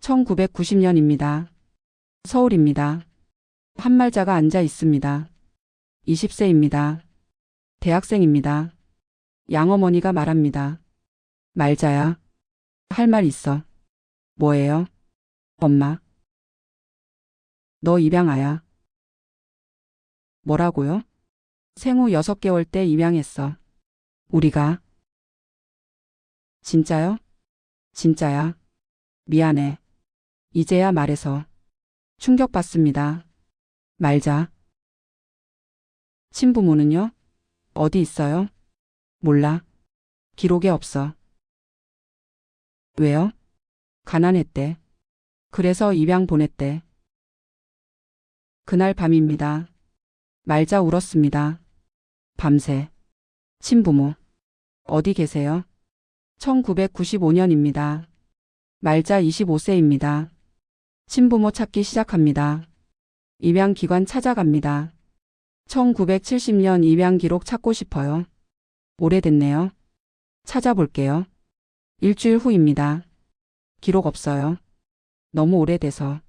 1990년입니다. 서울입니다. 한 말자가 앉아 있습니다. 20세입니다. 대학생입니다. 양어머니가 말합니다. 말자야. 할 말 있어. 뭐예요? 엄마. 너 입양아야. 뭐라고요? 생후 6개월 때 입양했어. 우리가. 진짜요? 진짜야. 미안해. 이제야 말해서. 충격받습니다. 말자. 친부모는요? 어디 있어요? 몰라. 기록에 없어. 왜요? 가난했대. 그래서 입양 보냈대. 그날 밤입니다. 말자 울었습니다. 밤새. 친부모. 어디 계세요? 1995년입니다. 말자 25세입니다. 친부모 찾기 시작합니다. 입양기관 찾아갑니다. 1970년 입양 기록 찾고 싶어요. 오래됐네요. 찾아볼게요. 일주일 후입니다. 기록 없어요. 너무 오래돼서.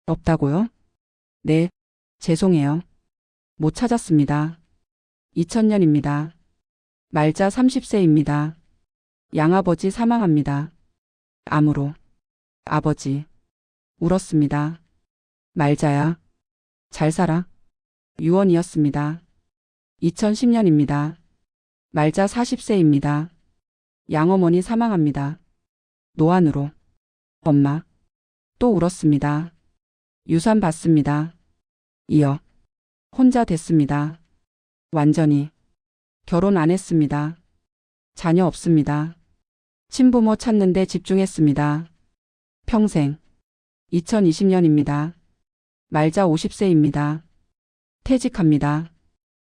없다고요? 네, 죄송해요. 못 찾았습니다. 2000년입니다. 말자 30세입니다. 양아버지 사망합니다. 암으로. 아버지. 울었습니다. 말자야. 잘 살아. 유언이었습니다. 2010년입니다. 말자 40세입니다. 양어머니 사망합니다. 노안으로. 엄마. 또 울었습니다. 유산 받습니다. 이어. 혼자 됐습니다. 완전히. 결혼 안 했습니다. 자녀 없습니다. 친부모 찾는데 집중했습니다. 평생. 2020년입니다. 말자 50세입니다. 퇴직합니다.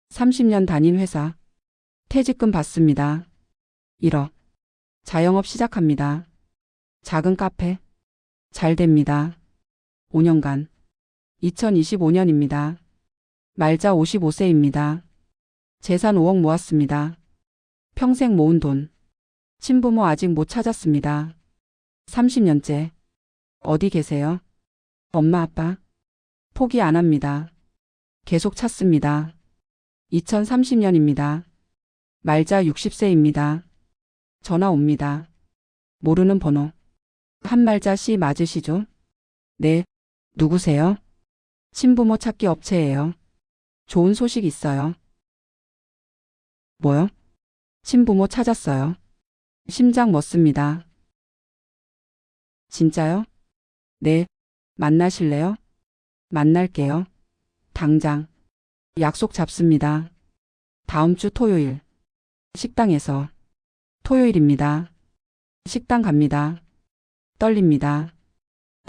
30년 다닌 회사. 퇴직금 받습니다. 1억. 자영업 시작합니다. 작은 카페. 잘 됩니다. 5년간. 2025년입니다. 말자 55세입니다. 재산 5억 모았습니다. 평생 모은 돈. 친부모 아직 못 찾았습니다. 30년째. 어디 계세요? 엄마 아빠? 포기 안 합니다. 계속 찾습니다. 2030년입니다. 말자 60세입니다. 전화 옵니다. 모르는 번호. 한말자 씨 맞으시죠? 네. 누구세요? 친부모 찾기 업체예요. 좋은 소식 있어요. 뭐요? 친부모 찾았어요. 심장 멎습니다. 진짜요? 네. 만나실래요? 만날게요. 당장. 약속 잡습니다. 다음 주 토요일. 식당에서. 토요일입니다. 식당 갑니다. 떨립니다.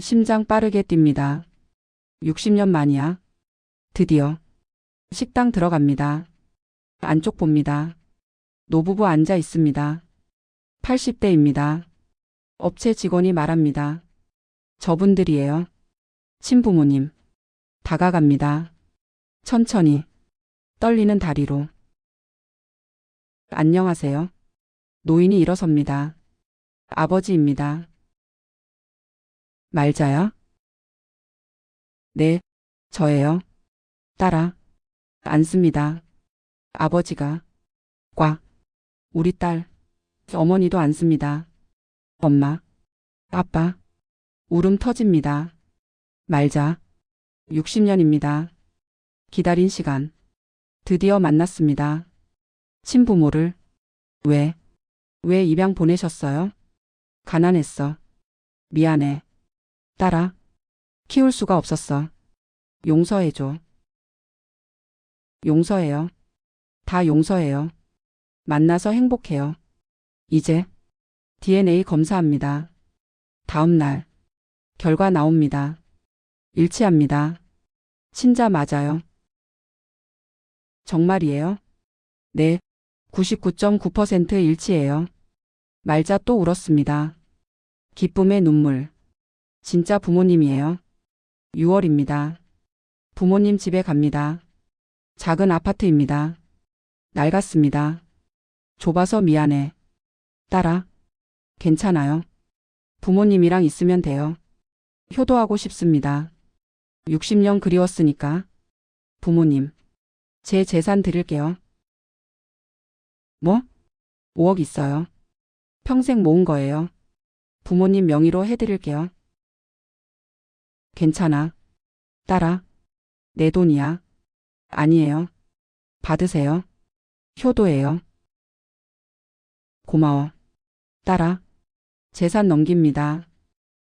심장 빠르게 뜁니다. 60년 만이야. 드디어. 식당 들어갑니다. 안쪽 봅니다. 노부부 앉아 있습니다. 80대입니다. 업체 직원이 말합니다. 저분들이에요. 친부모님. 다가갑니다. 천천히. 떨리는 다리로. 안녕하세요. 노인이 일어섭니다. 아버지입니다. 말자야? 네, 저예요. 딸아. 앉습니다. 아버지가. 꽉. 우리 딸. 어머니도 앉습니다. 엄마. 아빠. 울음 터집니다. 말자. 60년입니다. 기다린 시간. 드디어 만났습니다. 친부모를. 왜 입양 보내셨어요? 가난했어. 미안해. 딸아. 키울 수가 없었어. 용서해줘. 용서해요. 다 용서해요. 만나서 행복해요. 이제 DNA 검사합니다. 다음 날. 결과 나옵니다. 일치합니다. 친자 맞아요. 정말이에요? 네. 99.9% 일치해요. 말자 또 울었습니다. 기쁨의 눈물. 진짜 부모님이에요. 6월입니다. 부모님 집에 갑니다. 작은 아파트입니다. 낡았습니다. 좁아서 미안해. 딸아. 괜찮아요. 부모님이랑 있으면 돼요. 효도하고 싶습니다. 60년 그리웠으니까. 부모님, 제 재산 드릴게요. 뭐? 5억 있어요. 평생 모은 거예요. 부모님 명의로 해드릴게요. 괜찮아. 딸아, 내 돈이야. 아니에요. 받으세요. 효도예요. 고마워. 딸아, 재산 넘깁니다.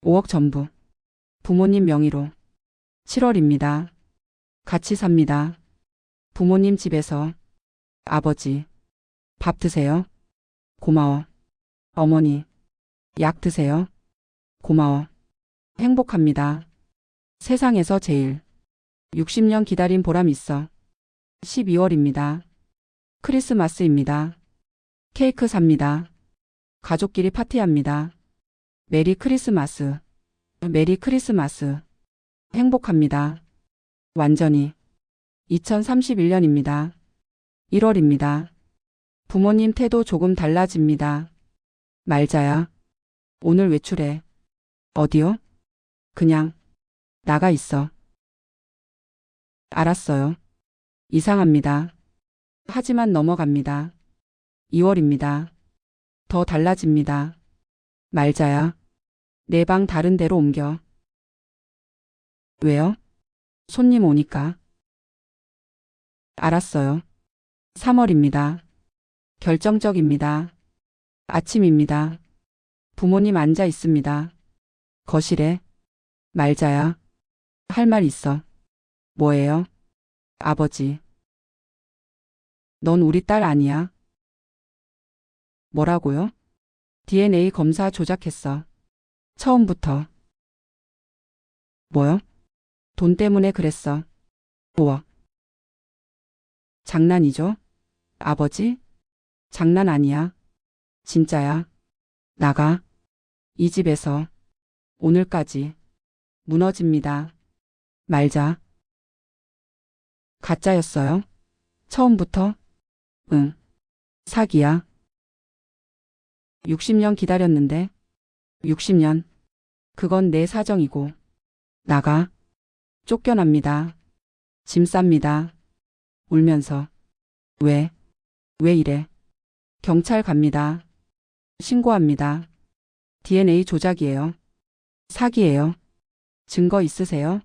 5억 전부. 부모님 명의로. 7월입니다. 같이 삽니다. 부모님 집에서. 아버지, 밥 드세요. 고마워. 어머니, 약 드세요. 고마워. 행복합니다. 세상에서 제일. 60년 기다린 보람 있어. 12월입니다. 크리스마스입니다. 케이크 삽니다. 가족끼리 파티합니다. 메리 크리스마스. 메리 크리스마스. 행복합니다. 완전히. 2031년입니다. 1월입니다. 부모님 태도 조금 달라집니다. 말자야. 오늘 외출해. 어디요? 그냥. 나가 있어. 알았어요. 이상합니다. 하지만 넘어갑니다. 2월입니다. 더 달라집니다. 말자야. 내 방 다른 데로 옮겨. 왜요? 손님 오니까. 알았어요. 3월입니다. 결정적입니다. 아침입니다. 부모님 앉아 있습니다. 거실에. 말자야. 할 말 있어. 뭐예요? 아버지. 넌 우리 딸 아니야. 뭐라고요? DNA 검사 조작했어. 처음부터. 뭐요? 돈 때문에 그랬어. 5억. 장난이죠? 아버지? 장난 아니야. 진짜야. 나가. 이 집에서. 오늘까지. 무너집니다. 말자. 가짜였어요? 처음부터? 응. 사기야. 60년 기다렸는데. 60년. 그건 내 사정이고. 나가. 쫓겨납니다. 짐 쌉니다. 울면서. 왜? 왜 이래? 경찰 갑니다. 신고합니다. DNA 조작이에요. 사기예요. 증거 있으세요?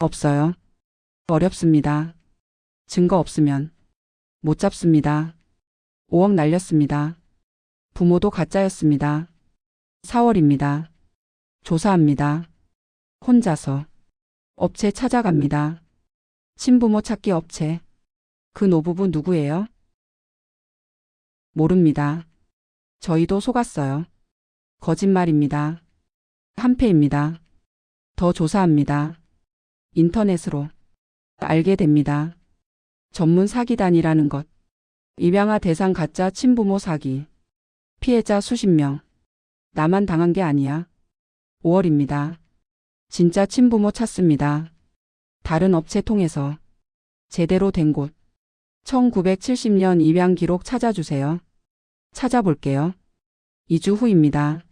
없어요. 어렵습니다. 증거 없으면 못 잡습니다. 5억 날렸습니다. 부모도 가짜였습니다. 4월입니다. 조사합니다. 혼자서. 업체 찾아갑니다. 친부모 찾기 업체. 그 노부부 누구예요? 모릅니다. 저희도 속았어요. 거짓말입니다. 한패입니다. 더 조사합니다. 인터넷으로. 알게 됩니다. 전문 사기단이라는 것. 입양아 대상 가짜 친부모 사기. 피해자 수십 명. 나만 당한 게 아니야. 5월입니다. 진짜 친부모 찾습니다. 다른 업체 통해서. 제대로 된 곳. 1970년 입양 기록 찾아주세요. 찾아볼게요. 2주 후입니다.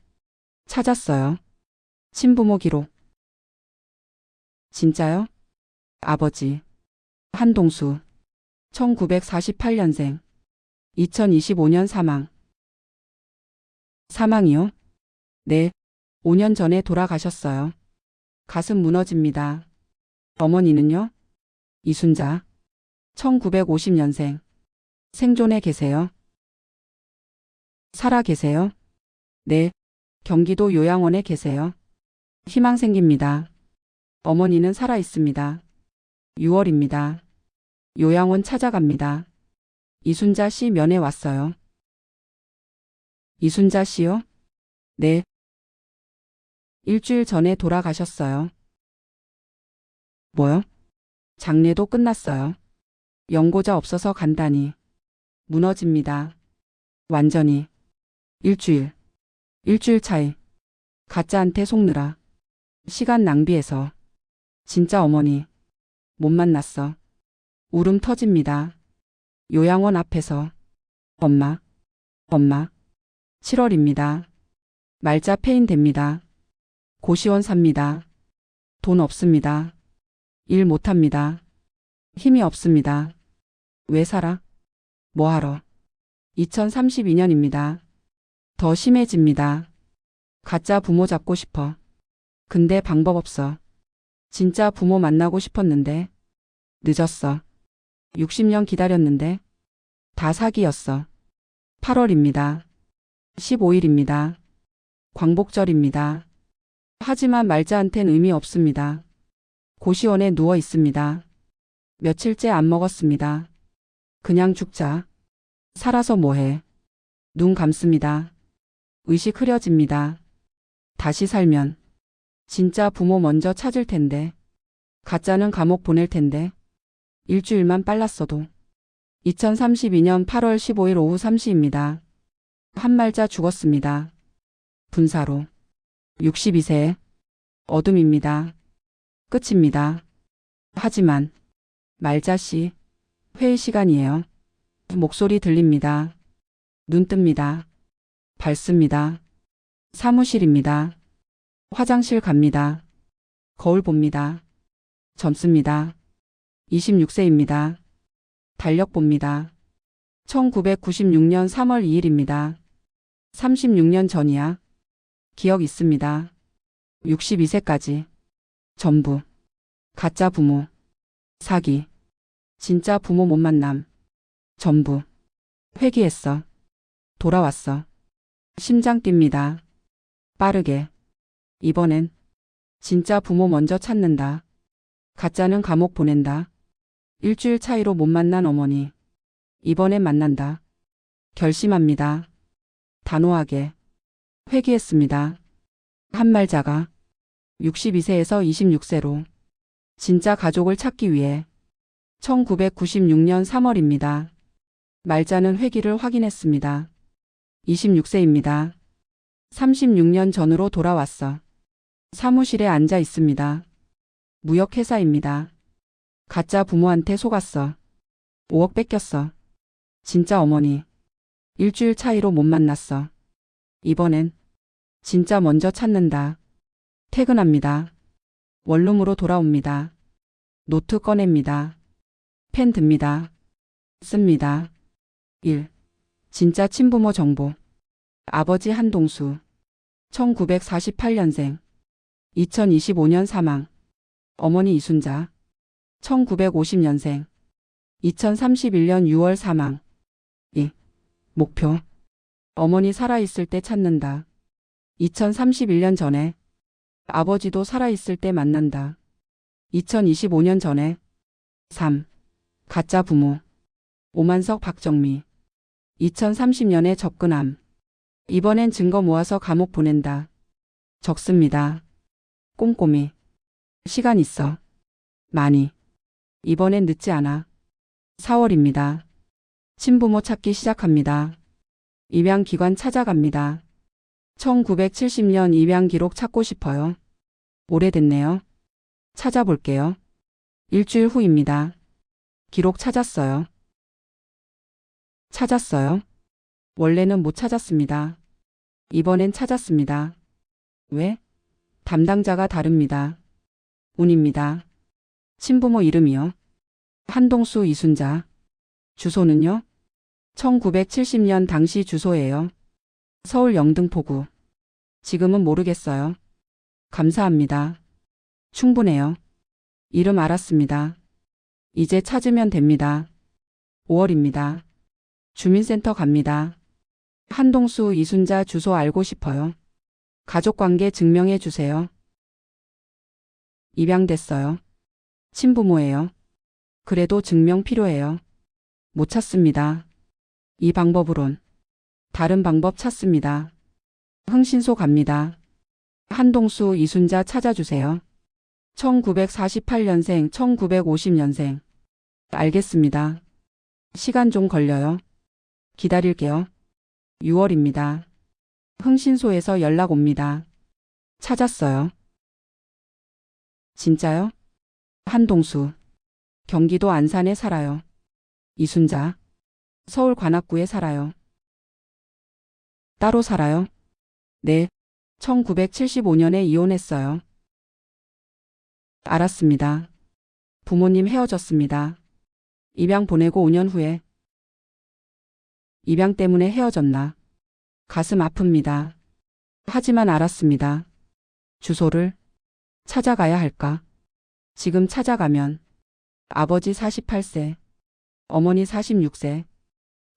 찾았어요. 친부모 기록. 진짜요? 아버지. 한동수. 1948년생. 2025년 사망. 사망이요? 네. 5년 전에 돌아가셨어요. 가슴 무너집니다. 어머니는요? 이순자. 1950년생. 생존해 계세요? 살아 계세요? 네. 경기도 요양원에 계세요. 희망 생깁니다. 어머니는 살아 있습니다. 6월입니다. 요양원 찾아갑니다. 이순자 씨 면회 왔어요. 이순자 씨요? 네. 일주일 전에 돌아가셨어요. 뭐요? 장례도 끝났어요. 연고자 없어서 간단히. 무너집니다. 완전히. 일주일 차이. 가짜한테 속느라. 시간 낭비해서. 진짜 어머니. 못 만났어. 울음 터집니다. 요양원 앞에서. 엄마. 7월입니다. 말자 폐인 됩니다. 고시원 삽니다. 돈 없습니다. 일 못합니다. 힘이 없습니다. 왜 살아? 뭐하러? 2032년입니다. 더 심해집니다. 가짜 부모 잡고 싶어. 근데 방법 없어. 진짜 부모 만나고 싶었는데 늦었어. 60년 기다렸는데 다 사기였어. 8월입니다. 15일입니다. 광복절입니다. 하지만 말자한텐 의미 없습니다. 고시원에 누워 있습니다. 며칠째 안 먹었습니다. 그냥 죽자. 살아서 뭐해. 눈 감습니다. 의식 흐려집니다. 다시 살면 진짜 부모 먼저 찾을 텐데 가짜는 감옥 보낼 텐데 일주일만 빨랐어도 2032년 8월 15일 오후 3시입니다. 한 말자 죽었습니다. 분사로 62세 어둠입니다. 끝입니다. 하지만 말자씨 회의 시간이에요. 목소리 들립니다. 눈 뜹니다. 밟습니다. 사무실입니다. 화장실 갑니다. 거울 봅니다. 젊습니다. 26세입니다. 달력 봅니다. 1996년 3월 2일입니다. 36년 전이야. 기억 있습니다. 62세까지. 전부. 가짜 부모. 사기. 진짜 부모 못 만남. 전부. 회귀했어. 돌아왔어. 심장 뜁니다. 빠르게. 이번엔 진짜 부모 먼저 찾는다. 가짜는 감옥 보낸다. 일주일 차이로 못 만난 어머니. 이번엔 만난다. 결심합니다. 단호하게. 회귀했습니다. 한 말자가 62세에서 26세로 진짜 가족을 찾기 위해 1996년 3월입니다. 말자는 회귀를 확인했습니다. 26세입니다. 36년 전으로 돌아왔어. 사무실에 앉아 있습니다. 무역회사입니다. 가짜 부모한테 속았어. 5억 뺏겼어. 진짜 어머니. 일주일 차이로 못 만났어. 이번엔 진짜 먼저 찾는다. 퇴근합니다. 원룸으로 돌아옵니다. 노트 꺼냅니다. 펜 듭니다. 씁니다. 1. 진짜 친부모 정보. 아버지 한동수. 1948년생. 2025년 사망. 어머니 이순자. 1950년생. 2031년 6월 사망. 2. 목표. 어머니 살아있을 때 찾는다. 2031년 전에. 아버지도 살아있을 때 만난다. 2025년 전에. 3. 가짜 부모. 오만석 박정미. 2030년에 접근함. 이번엔 증거 모아서 감옥 보낸다. 적습니다. 꼼꼼히. 시간 있어. 많이. 이번엔 늦지 않아. 4월입니다. 친부모 찾기 시작합니다. 입양기관 찾아갑니다. 1970년 입양 기록 찾고 싶어요. 오래됐네요. 찾아볼게요. 일주일 후입니다. 기록 찾았어요. 찾았어요? 원래는 못 찾았습니다. 이번엔 찾았습니다. 왜? 담당자가 다릅니다. 운입니다. 친부모 이름이요. 한동수 이순자. 주소는요? 1970년 당시 주소예요. 서울 영등포구. 지금은 모르겠어요. 감사합니다. 충분해요. 이름 알았습니다. 이제 찾으면 됩니다. 5월입니다. 주민센터 갑니다. 한동수 이순자 주소 알고 싶어요. 가족관계 증명해 주세요. 입양됐어요. 친부모예요. 그래도 증명 필요해요. 못 찾습니다. 이 방법으론. 다른 방법 찾습니다. 흥신소 갑니다. 한동수 이순자 찾아주세요. 1948년생, 1950년생. 알겠습니다. 시간 좀 걸려요. 기다릴게요. 6월입니다. 흥신소에서 연락 옵니다. 찾았어요. 진짜요? 한동수. 경기도 안산에 살아요. 이순자. 서울 관악구에 살아요. 따로 살아요? 네. 1975년에 이혼했어요. 알았습니다. 부모님 헤어졌습니다. 입양 보내고 5년 후에. 입양 때문에 헤어졌나? 가슴 아픕니다. 하지만 알았습니다. 주소를 찾아가야 할까? 지금 찾아가면 아버지 48세, 어머니 46세,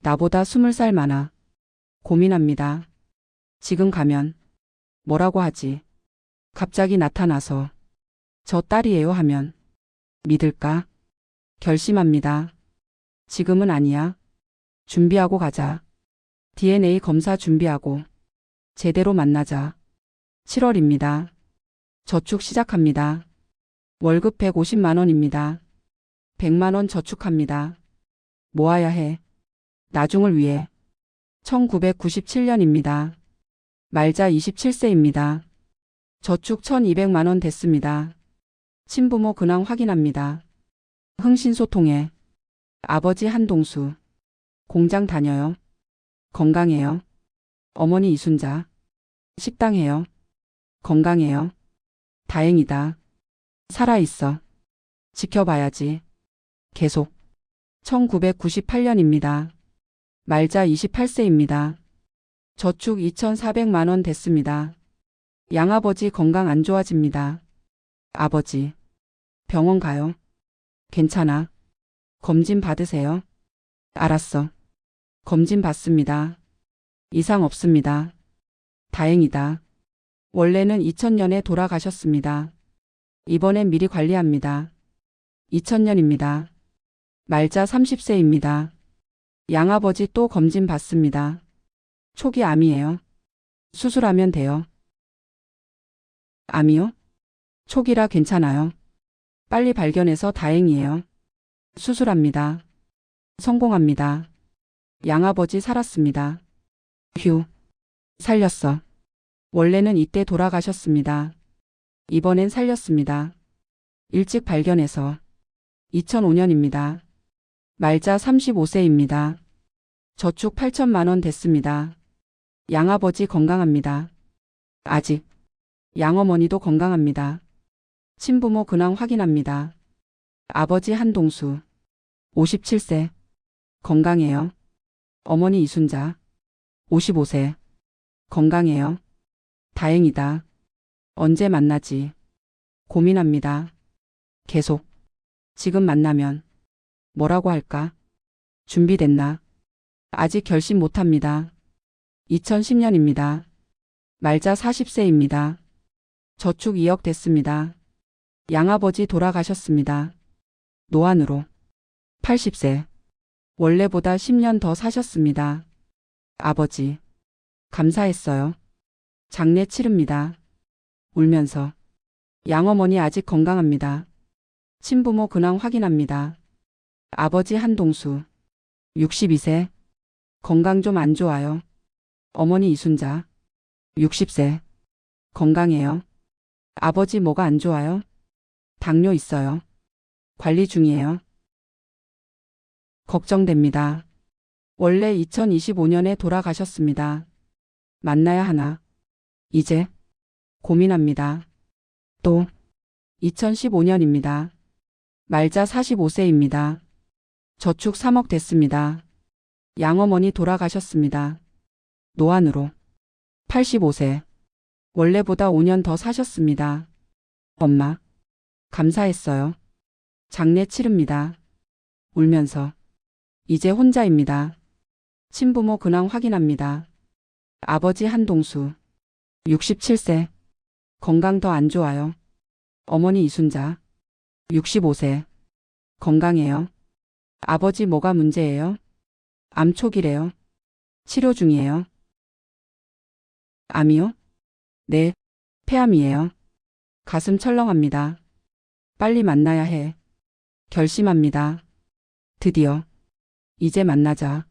나보다 20살 많아. 고민합니다. 지금 가면 뭐라고 하지? 갑자기 나타나서 저 딸이에요 하면 믿을까? 결심합니다. 지금은 아니야. 준비하고 가자. DNA 검사 준비하고 제대로 만나자. 7월입니다. 저축 시작합니다. 월급 150만 원입니다. 100만 원 저축합니다. 모아야 해. 나중을 위해. 1997년입니다. 말자 27세입니다. 저축 1200만 원 됐습니다. 친부모 근황 확인합니다. 흥신소통에. 아버지 한동수. 공장 다녀요. 건강해요. 어머니 이순자. 식당해요. 건강해요. 다행이다. 살아있어. 지켜봐야지. 계속. 1998년입니다. 말자 28세입니다. 저축 2400만 원 됐습니다. 양아버지 건강 안 좋아집니다. 아버지. 병원 가요. 괜찮아. 검진 받으세요. 알았어. 검진 받습니다. 이상 없습니다. 다행이다. 원래는 2000년에 돌아가셨습니다. 이번엔 미리 관리합니다. 2000년입니다. 말자 30세입니다. 양아버지 또 검진 받습니다. 초기 암이에요. 수술하면 돼요. 암이요? 초기라 괜찮아요. 빨리 발견해서 다행이에요. 수술합니다. 성공합니다. 양아버지 살았습니다. 휴. 살렸어. 원래는 이때 돌아가셨습니다. 이번엔 살렸습니다. 일찍 발견해서. 2005년입니다. 말자 35세입니다. 저축 8천만 원 됐습니다. 양아버지 건강합니다. 아직. 양어머니도 건강합니다. 친부모 근황 확인합니다. 아버지 한동수. 57세. 건강해요. 어머니 이순자. 55세. 건강해요. 다행이다. 언제 만나지? 고민합니다. 계속. 지금 만나면 뭐라고 할까? 준비됐나? 아직 결심 못합니다. 2010년입니다. 말자 40세입니다. 저축 2억 됐습니다. 양아버지 돌아가셨습니다. 노안으로. 80세. 원래보다 10년 더 사셨습니다. 아버지. 감사했어요. 장례 치릅니다. 울면서. 양어머니 아직 건강합니다. 친부모 근황 확인합니다. 아버지 한동수. 62세. 건강 좀 안 좋아요. 어머니 이순자. 60세. 건강해요. 아버지 뭐가 안 좋아요? 당뇨 있어요. 관리 중이에요. 걱정됩니다. 원래 2025년에 돌아가셨습니다. 만나야 하나? 이제? 고민합니다. 또 2015년입니다. 말자 45세입니다. 저축 3억 됐습니다. 양어머니 돌아가셨습니다. 노안으로. 85세. 원래보다 5년 더 사셨습니다. 엄마. 감사했어요. 장례 치릅니다. 울면서. 이제 혼자입니다. 친부모 근황 확인합니다. 아버지 한동수. 67세. 건강 더 안 좋아요. 어머니 이순자. 65세. 건강해요. 아버지 뭐가 문제예요? 암 초기래요. 치료 중이에요. 암이요? 네. 폐암이에요. 가슴 철렁합니다. 빨리 만나야 해. 결심합니다. 드디어. 이제 만나자.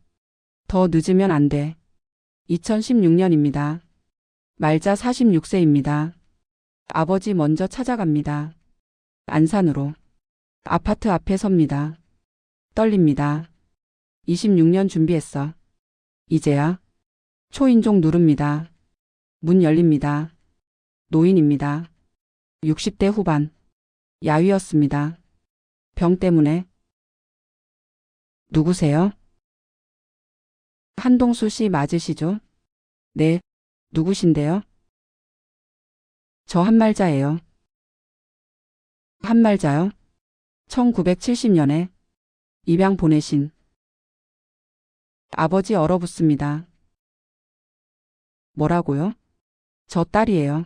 더 늦으면 안 돼. 2016년입니다. 말자 46세입니다. 아버지 먼저 찾아갑니다. 안산으로. 아파트 앞에 섭니다. 떨립니다. 26년 준비했어. 이제야. 초인종 누릅니다. 문 열립니다. 노인입니다. 60대 후반. 야위였습니다. 병 때문에. 누구세요? 한동수 씨 맞으시죠? 네. 누구신데요? 저 한말자예요. 한말자요? 1970년에 입양 보내신. 아버지 얼어붙습니다. 뭐라고요? 저 딸이에요.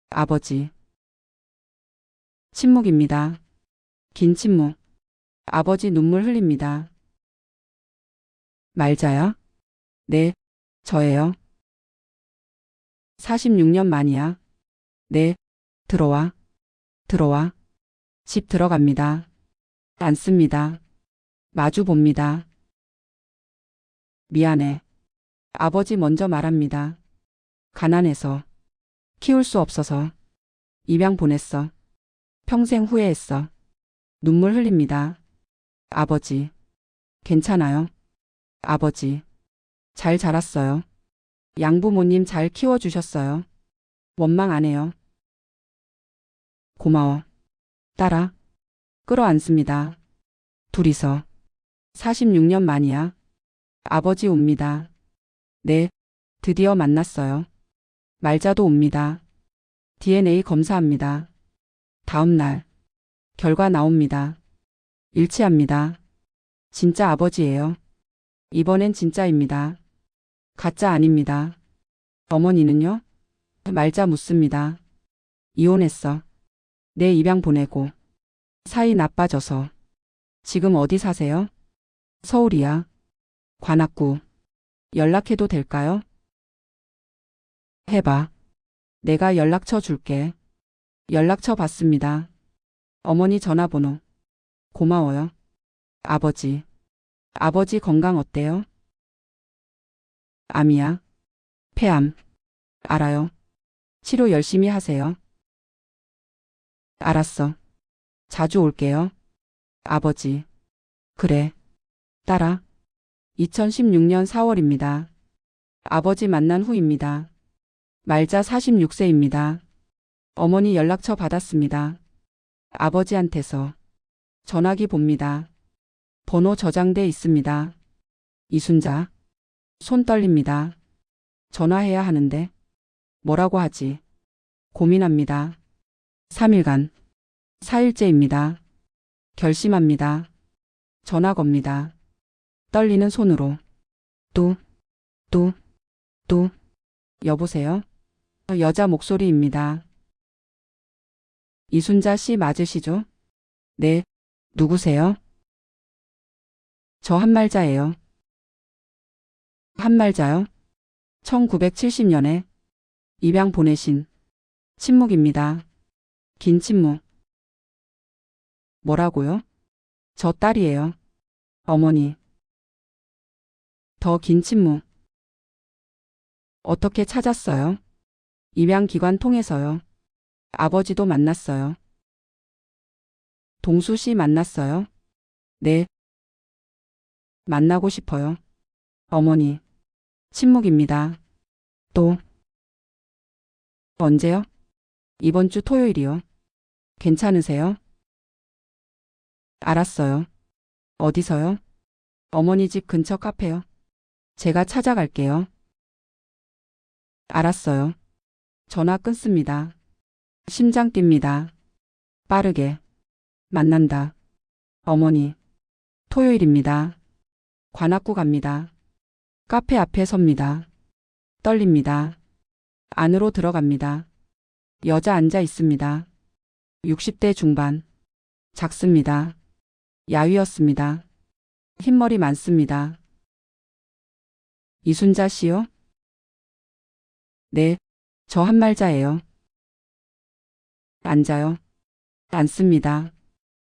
아버지. 침묵입니다. 긴 침묵. 아버지 눈물 흘립니다. 말자야? 네, 저예요. 46년 만이야. 네, 들어와. 들어와. 집 들어갑니다. 앉습니다. 마주 봅니다. 미안해. 아버지 먼저 말합니다. 가난해서. 키울 수 없어서. 입양 보냈어. 평생 후회했어. 눈물 흘립니다. 아버지. 괜찮아요. 아버지. 잘 자랐어요. 양부모님 잘 키워주셨어요. 원망 안 해요. 고마워. 딸아. 끌어안습니다. 둘이서. 46년 만이야. 아버지 옵니다. 네, 드디어 만났어요. 말자도 옵니다. DNA 검사합니다. 다음 날. 결과 나옵니다. 일치합니다. 진짜 아버지예요. 이번엔 진짜입니다. 가짜 아닙니다. 어머니는요? 말자 묻습니다. 이혼했어. 내 입양 보내고. 사이 나빠져서. 지금 어디 사세요? 서울이야. 관악구. 연락해도 될까요? 해봐. 내가 연락처 줄게. 연락처 받습니다. 어머니 전화번호. 고마워요. 아버지. 아버지 건강 어때요? 암이야. 폐암. 알아요. 치료 열심히 하세요. 알았어. 자주 올게요. 아버지. 그래. 딸아. 2016년 4월입니다. 아버지 만난 후입니다. 말자 46세입니다. 어머니 연락처 받았습니다. 아버지한테서. 전화기 봅니다. 번호 저장돼 있습니다. 이순자. 손 떨립니다. 전화해야 하는데. 뭐라고 하지? 고민합니다. 3일간. 4일째입니다. 결심합니다. 전화 겁니다. 떨리는 손으로. 또. 여보세요? 여자 목소리입니다. 이순자 씨 맞으시죠? 네. 누구세요? 저 한말자예요. 한말자요? 1970년에 입양 보내신. 침묵입니다. 긴 침묵. 뭐라고요? 저 딸이에요. 어머니. 더 긴 침묵. 어떻게 찾았어요? 입양기관 통해서요. 아버지도 만났어요. 동수 씨 만났어요? 네. 만나고 싶어요. 어머니. 침묵입니다. 또. 언제요? 이번 주 토요일이요. 괜찮으세요? 알았어요. 어디서요? 어머니 집 근처 카페요. 제가 찾아갈게요. 알았어요. 전화 끊습니다. 심장 뜁니다. 빠르게. 만난다. 어머니. 토요일입니다. 관악구 갑니다. 카페 앞에 섭니다. 떨립니다. 안으로 들어갑니다. 여자 앉아 있습니다. 60대 중반. 작습니다. 야위였습니다. 흰머리 많습니다. 이순자 씨요? 네, 저 한말자예요. 앉아요. 앉습니다.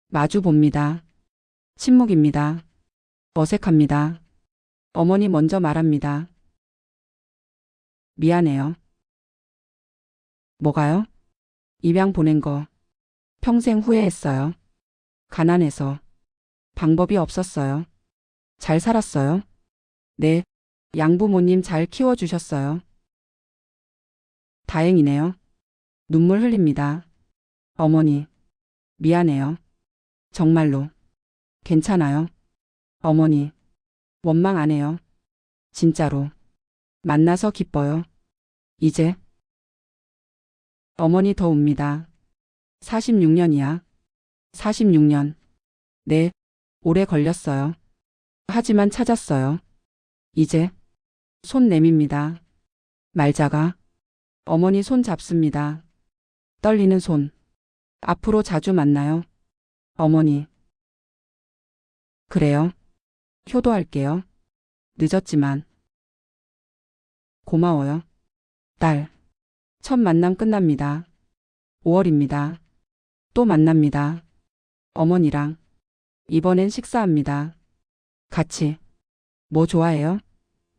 마주 봅니다. 침묵입니다. 어색합니다. 어머니 먼저 말합니다. 미안해요. 뭐가요? 입양 보낸 거. 평생 후회했어요. 가난해서. 방법이 없었어요. 잘 살았어요. 네, 양부모님 잘 키워주셨어요. 다행이네요. 눈물 흘립니다. 어머니, 미안해요. 정말로. 괜찮아요. 어머니, 원망 안 해요. 진짜로. 만나서 기뻐요. 이제. 어머니 더 웁니다. 46년이야. 46년. 네, 오래 걸렸어요. 하지만 찾았어요. 이제. 손 내밉니다. 말자가. 어머니 손 잡습니다. 떨리는 손. 앞으로 자주 만나요. 어머니. 그래요. 효도할게요. 늦었지만. 고마워요. 딸. 첫 만남 끝납니다. 5월입니다. 또 만납니다. 어머니랑. 이번엔 식사합니다. 같이. 뭐 좋아해요?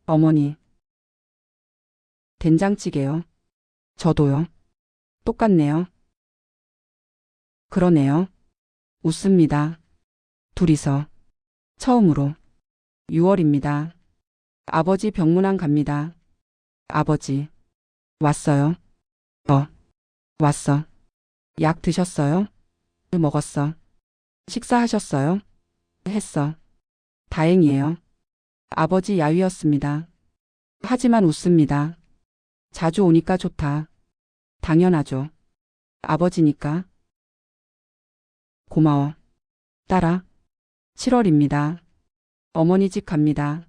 어머니. 된장찌개요. 저도요. 똑같네요. 그러네요. 웃습니다. 둘이서. 처음으로. 6월입니다. 아버지 병문안 갑니다. 아버지. 왔어요. 왔어. 약 드셨어요? 먹었어. 식사하셨어요? 했어. 다행이에요. 아버지 야위었습니다. 하지만 웃습니다. 자주 오니까 좋다. 당연하죠. 아버지니까. 고마워. 딸아. 7월입니다. 어머니 집 갑니다.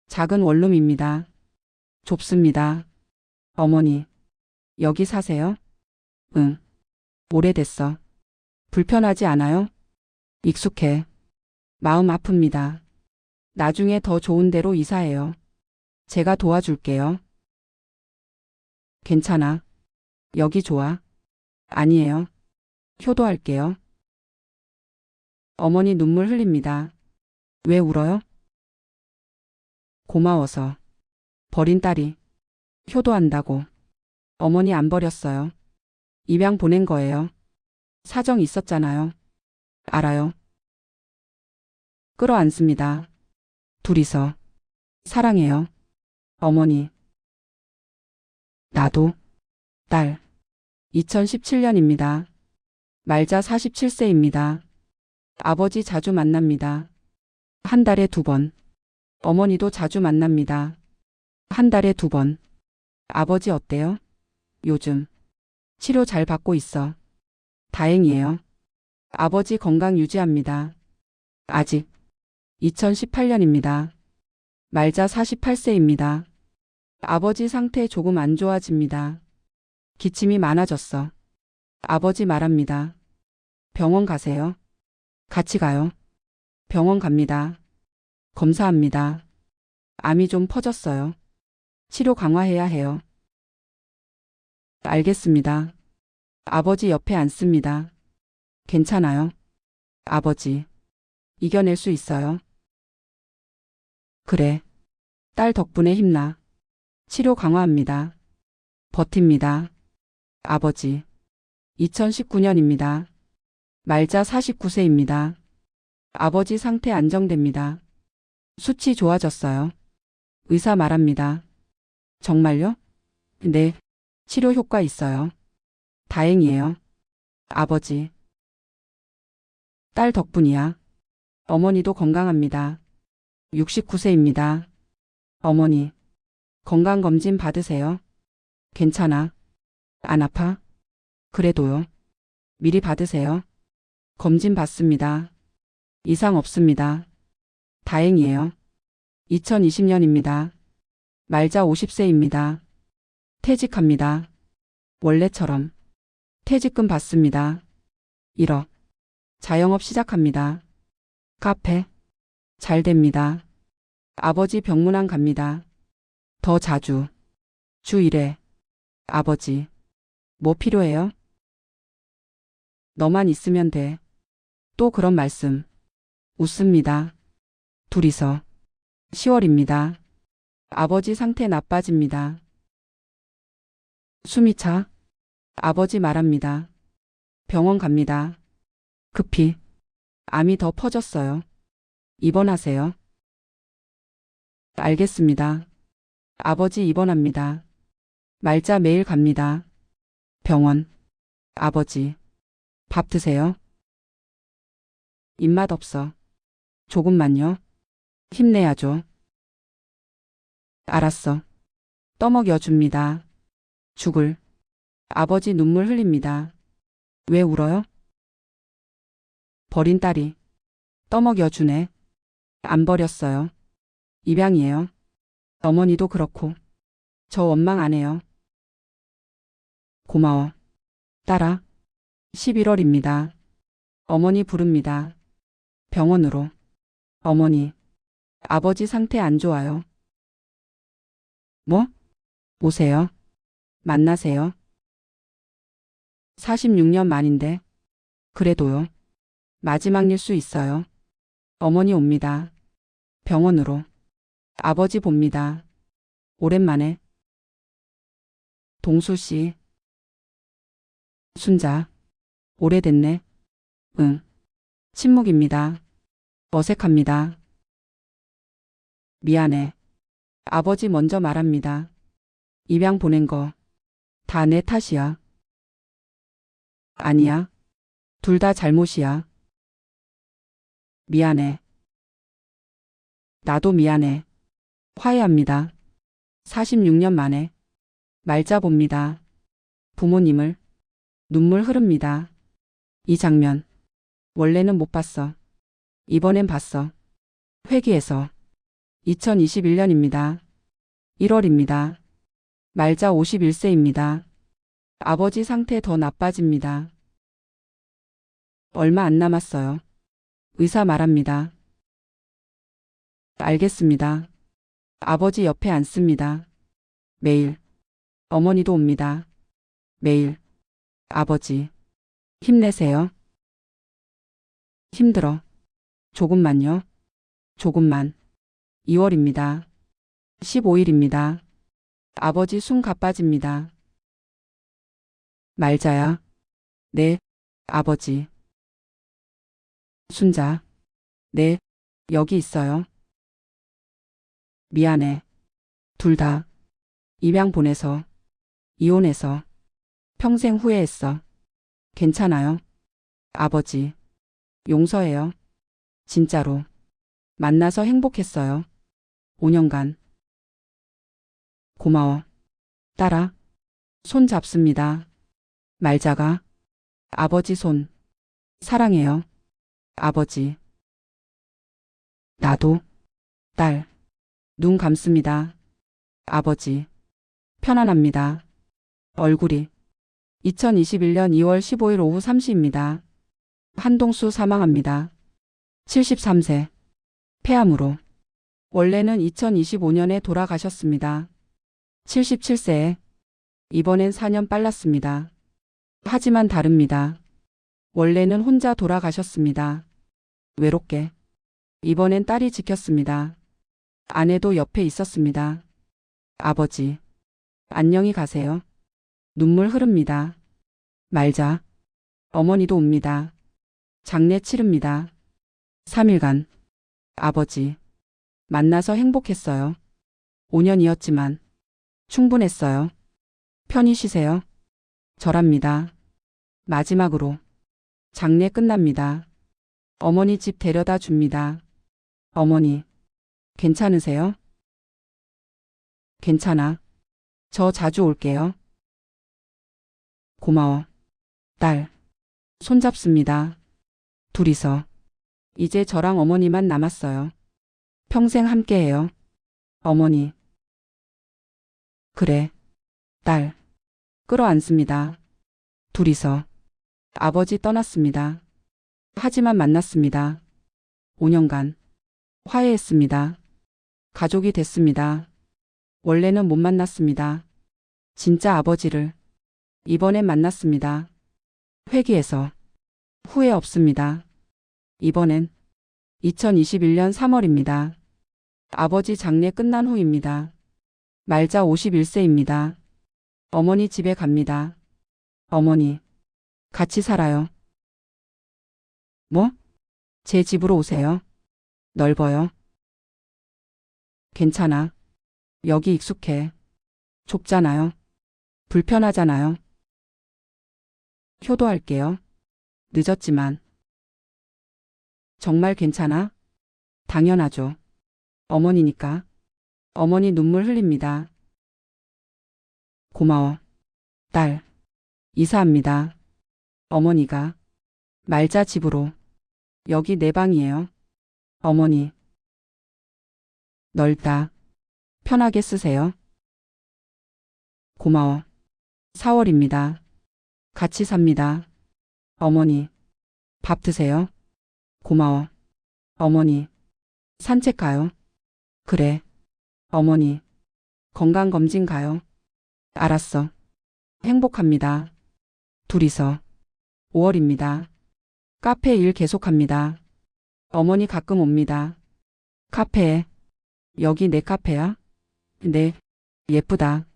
작은 원룸입니다. 좁습니다. 어머니. 여기 사세요? 응. 오래됐어. 불편하지 않아요? 익숙해. 마음 아픕니다. 나중에 더 좋은 데로 이사해요. 제가 도와줄게요. 괜찮아. 여기 좋아. 아니에요. 효도할게요. 어머니 눈물 흘립니다. 왜 울어요? 고마워서. 버린 딸이. 효도한다고. 어머니 안 버렸어요. 입양 보낸 거예요. 사정 있었잖아요. 알아요. 끌어안습니다. 둘이서. 사랑해요. 어머니. 나도. 딸. 2017년입니다. 말자 47세입니다. 아버지 자주 만납니다. 한 달에 2번. 어머니도 자주 만납니다. 한 달에 2번. 아버지 어때요? 요즘. 치료 잘 받고 있어. 다행이에요. 아버지 건강 유지합니다. 아직. 2018년입니다. 말자 48세입니다. 아버지 상태 조금 안 좋아집니다. 기침이 많아졌어. 아버지 말합니다. 병원 가세요. 같이 가요. 병원 갑니다. 검사합니다. 암이 좀 퍼졌어요. 치료 강화해야 해요. 알겠습니다. 아버지 옆에 앉습니다. 괜찮아요. 아버지. 이겨낼 수 있어요. 그래. 딸 덕분에 힘나. 치료 강화합니다. 버팁니다. 아버지. 2019년입니다. 말자 49세입니다. 아버지 상태 안정됩니다. 수치 좋아졌어요. 의사 말합니다. 정말요? 네. 치료 효과 있어요. 다행이에요. 아버지. 딸 덕분이야. 어머니도 건강합니다. 69세입니다. 어머니. 건강검진 받으세요. 괜찮아. 안 아파? 그래도요. 미리 받으세요. 검진 받습니다. 이상 없습니다. 다행이에요. 2020년입니다. 말자 50세입니다. 퇴직합니다. 원래처럼. 퇴직금 받습니다. 1억. 자영업 시작합니다. 카페. 잘 됩니다. 아버지 병문안 갑니다. 더 자주. 주 1회. 아버지. 뭐 필요해요? 너만 있으면 돼. 또 그런 말씀. 웃습니다. 둘이서. 10월입니다. 아버지 상태 나빠집니다. 숨이 차. 아버지 말합니다. 병원 갑니다. 급히. 암이 더 퍼졌어요. 입원하세요. 알겠습니다. 아버지 입원합니다. 말자 매일 갑니다. 병원. 아버지. 밥 드세요. 입맛 없어. 조금만요. 힘내야죠. 알았어. 떠먹여 줍니다. 죽을. 아버지 눈물 흘립니다. 왜 울어요? 버린 딸이 떠먹여 주네. 안 버렸어요. 입양이에요. 어머니도 그렇고. 저 원망 안 해요. 고마워. 딸아. 11월입니다. 어머니 부릅니다. 병원으로. 어머니. 아버지 상태 안 좋아요. 뭐? 오세요. 만나세요. 46년 만인데. 그래도요. 마지막일 수 있어요. 어머니 옵니다. 병원으로. 아버지 봅니다. 오랜만에. 동수 씨. 순자. 오래됐네. 응. 침묵입니다. 어색합니다. 미안해. 아버지 먼저 말합니다. 입양 보낸 거 다 내 탓이야. 아니야. 둘 다 잘못이야. 미안해. 나도 미안해. 화해합니다. 46년 만에. 말자 봅니다. 부모님을. 눈물 흐릅니다. 이 장면. 원래는 못 봤어. 이번엔 봤어. 회기에서. 2021년입니다. 1월입니다. 말자 51세입니다. 아버지 상태 더 나빠집니다. 얼마 안 남았어요. 의사 말합니다. 알겠습니다. 아버지 옆에 앉습니다. 매일. 어머니도 옵니다. 매일. 아버지. 힘내세요. 힘들어. 조금만요. 조금만. 2월입니다. 15일입니다. 아버지 숨 가빠집니다. 말자야. 네. 아버지. 순자. 네. 여기 있어요. 미안해. 둘 다. 입양 보내서. 이혼해서. 평생 후회했어. 괜찮아요. 아버지. 용서해요. 진짜로. 만나서 행복했어요. 5년간. 고마워. 딸아. 손 잡습니다. 말자가. 아버지 손. 사랑해요. 아버지. 나도. 딸. 눈 감습니다. 아버지. 편안합니다. 얼굴이. 2021년 2월 15일 오후 3시입니다. 한동수 사망합니다. 73세. 폐암으로. 원래는 2025년에 돌아가셨습니다. 77세에. 이번엔 4년 빨랐습니다. 하지만 다릅니다. 원래는 혼자 돌아가셨습니다. 외롭게. 이번엔 딸이 지켰습니다. 아내도 옆에 있었습니다. 아버지. 안녕히 가세요. 눈물 흐릅니다. 말자. 어머니도 옵니다. 장례 치릅니다. 3일간. 아버지. 만나서 행복했어요. 5년이었지만. 충분했어요. 편히 쉬세요. 절합니다. 마지막으로. 장례 끝납니다. 어머니 집 데려다 줍니다. 어머니. 괜찮으세요? 괜찮아. 저 자주 올게요. 고마워. 딸. 손잡습니다. 둘이서. 이제 저랑 어머니만 남았어요. 평생 함께해요. 어머니. 그래. 딸. 끌어안습니다. 둘이서. 아버지 떠났습니다. 하지만 만났습니다. 5년간. 화해했습니다. 가족이 됐습니다. 원래는 못 만났습니다. 진짜 아버지를. 이번엔 만났습니다. 회기에서. 후회 없습니다. 이번엔 2021년 3월입니다. 아버지 장례 끝난 후입니다. 말자 51세입니다. 어머니 집에 갑니다. 어머니. 같이 살아요. 뭐? 제 집으로 오세요. 넓어요. 괜찮아. 여기 익숙해. 좁잖아요. 불편하잖아요. 효도할게요. 늦었지만. 정말 괜찮아? 당연하죠. 어머니니까. 어머니 눈물 흘립니다. 고마워. 딸. 이사합니다. 어머니가. 말자 집으로. 여기 내 방이에요. 어머니. 넓다. 편하게 쓰세요. 고마워. 4월입니다. 같이 삽니다. 어머니. 밥 드세요. 고마워. 어머니. 산책 가요. 그래. 어머니. 건강검진 가요. 알았어. 행복합니다. 둘이서. 5월입니다. 카페 일 계속합니다. 어머니 가끔 옵니다. 카페에. 여기 내 카페야? 네. 예쁘다.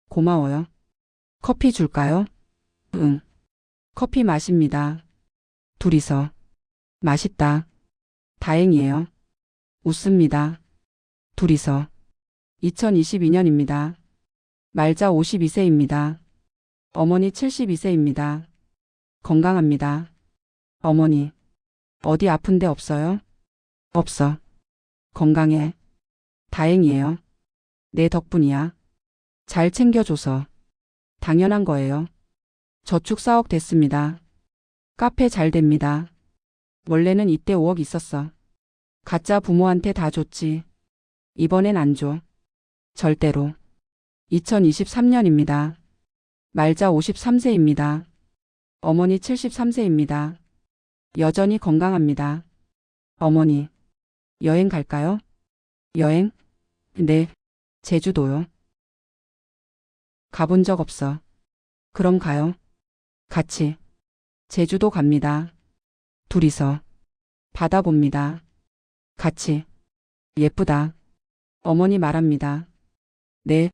고마워요. 커피 줄까요? 응. 커피 마십니다. 둘이서. 맛있다. 다행이에요. 웃습니다. 둘이서. 2022년입니다. 말자 52세입니다. 어머니 72세입니다. 건강합니다. 어머니. 어디 아픈 데 없어요? 없어. 건강해. 다행이에요. 내 덕분이야. 잘 챙겨줘서. 당연한 거예요. 저축 4억 됐습니다. 카페 잘 됩니다. 원래는 이때 5억 있었어. 가짜 부모한테 다 줬지. 이번엔 안 줘. 절대로. 2023년입니다. 말자 53세입니다. 어머니 73세입니다. 여전히 건강합니다. 어머니. 여행 갈까요? 여행? 네. 제주도요. 가본 적 없어. 그럼 가요. 같이. 제주도 갑니다. 둘이서. 바다 봅니다. 같이. 예쁘다. 어머니 말합니다. 네.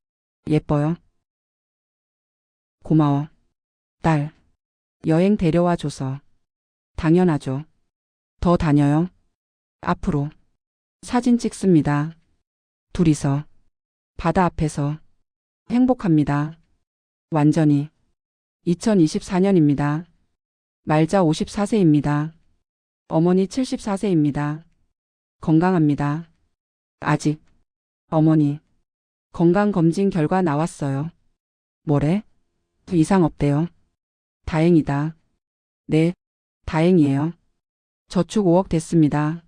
예뻐요. 고마워. 딸. 여행 데려와 줘서. 당연하죠. 더 다녀요. 앞으로. 사진 찍습니다. 둘이서. 바다 앞에서. 행복합니다. 완전히. 2024년입니다. 말자 54세입니다. 어머니 74세입니다. 건강합니다. 아직. 어머니. 건강검진 결과 나왔어요. 뭐래? 이상 없대요. 다행이다. 네. 다행이에요. 저축 5억 됐습니다.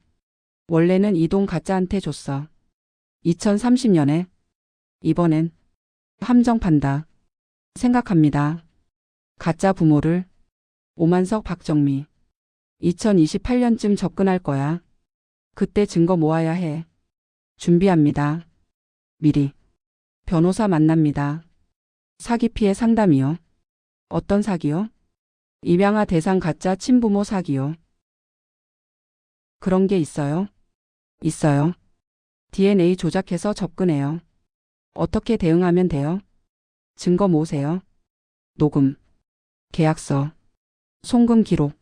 원래는 이 돈 가짜한테 줬어. 2030년에. 이번엔. 함정 판다. 생각합니다. 가짜 부모를. 오만석 박정미. 2028년쯤 접근할 거야. 그때 증거 모아야 해. 준비합니다. 미리. 변호사 만납니다. 사기 피해 상담이요. 어떤 사기요? 입양아 대상 가짜 친부모 사기요. 그런 게 있어요? 있어요. DNA 조작해서 접근해요. 어떻게 대응하면 돼요? 증거 모으세요. 녹음. 계약서. 송금 기록.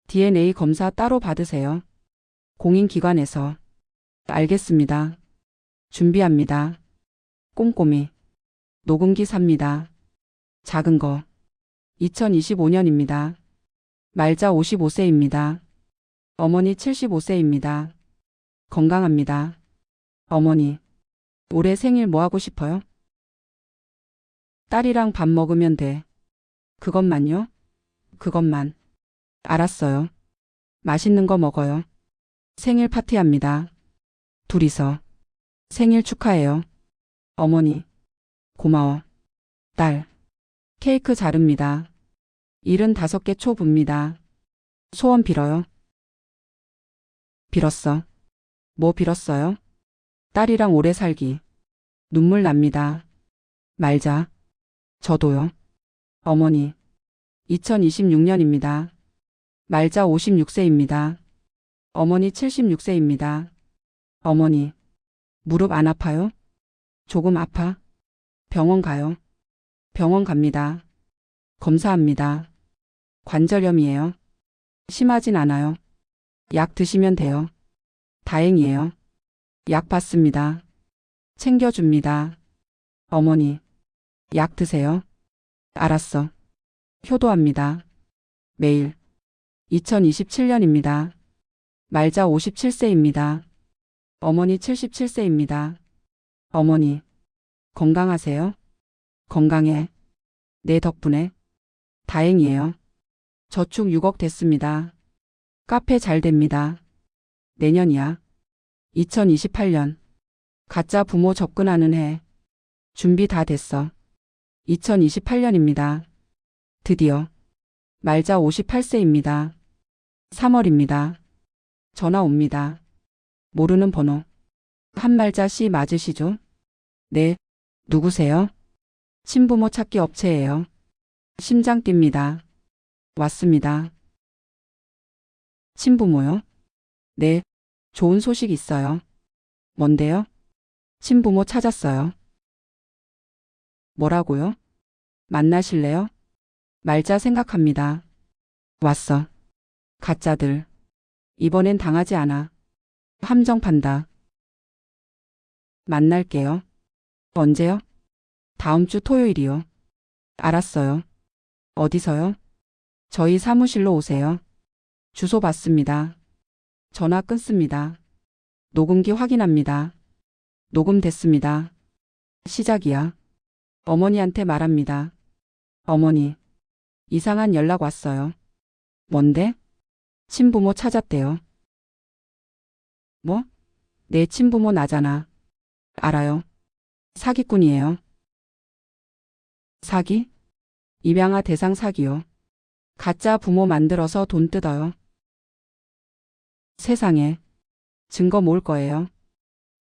DNA 검사 따로 받으세요. 공인기관에서. 알겠습니다. 준비합니다. 꼼꼼히. 녹음기 삽니다. 작은 거. 2025년입니다. 말자 55세입니다. 어머니 75세입니다. 건강합니다. 어머니. 올해 생일 뭐 하고 싶어요? 딸이랑 밥 먹으면 돼. 그것만요? 그것만. 알았어요. 맛있는 거 먹어요. 생일 파티합니다. 둘이서. 생일 축하해요. 어머니. 고마워. 딸. 케이크 자릅니다. 75개 초 붑니다. 소원 빌어요. 빌었어. 뭐 빌었어요? 딸이랑 오래 살기. 눈물 납니다. 말자. 저도요. 어머니. 2026년입니다. 말자 56세입니다. 어머니 76세입니다. 어머니. 무릎 안 아파요? 조금 아파? 병원 가요. 병원 갑니다. 검사합니다. 관절염이에요. 심하진 않아요. 약 드시면 돼요. 다행이에요. 약 받습니다. 챙겨줍니다. 어머니. 약 드세요. 알았어. 효도합니다. 매일. 2027년입니다. 말자 57세입니다. 어머니 77세입니다. 어머니, 건강하세요? 건강해. 내 덕분에. 다행이에요. 저축 6억 됐습니다. 카페 잘 됩니다. 내년이야. 2028년. 가짜 부모 접근하는 해. 준비 다 됐어. 2028년입니다. 드디어. 말자 58세입니다. 3월입니다. 전화 옵니다. 모르는 번호. 한말자 씨 맞으시죠? 네. 누구세요? 친부모 찾기 업체예요. 심장 뜁니다. 왔습니다. 친부모요? 네. 좋은 소식 있어요. 뭔데요? 친부모 찾았어요. 뭐라고요? 만나실래요? 말자 생각합니다. 왔어. 가짜들. 이번엔 당하지 않아. 함정 판다. 만날게요. 언제요? 다음 주 토요일이요. 알았어요. 어디서요? 저희 사무실로 오세요. 주소 받습니다. 전화 끊습니다. 녹음기 확인합니다. 녹음됐습니다. 시작이야. 어머니한테 말합니다. 어머니, 이상한 연락 왔어요. 뭔데? 친부모 찾았대요. 뭐? 내 친부모 나잖아. 알아요. 사기꾼이에요. 사기? 입양아 대상 사기요. 가짜 부모 만들어서 돈 뜯어요. 세상에. 증거 모을 거예요.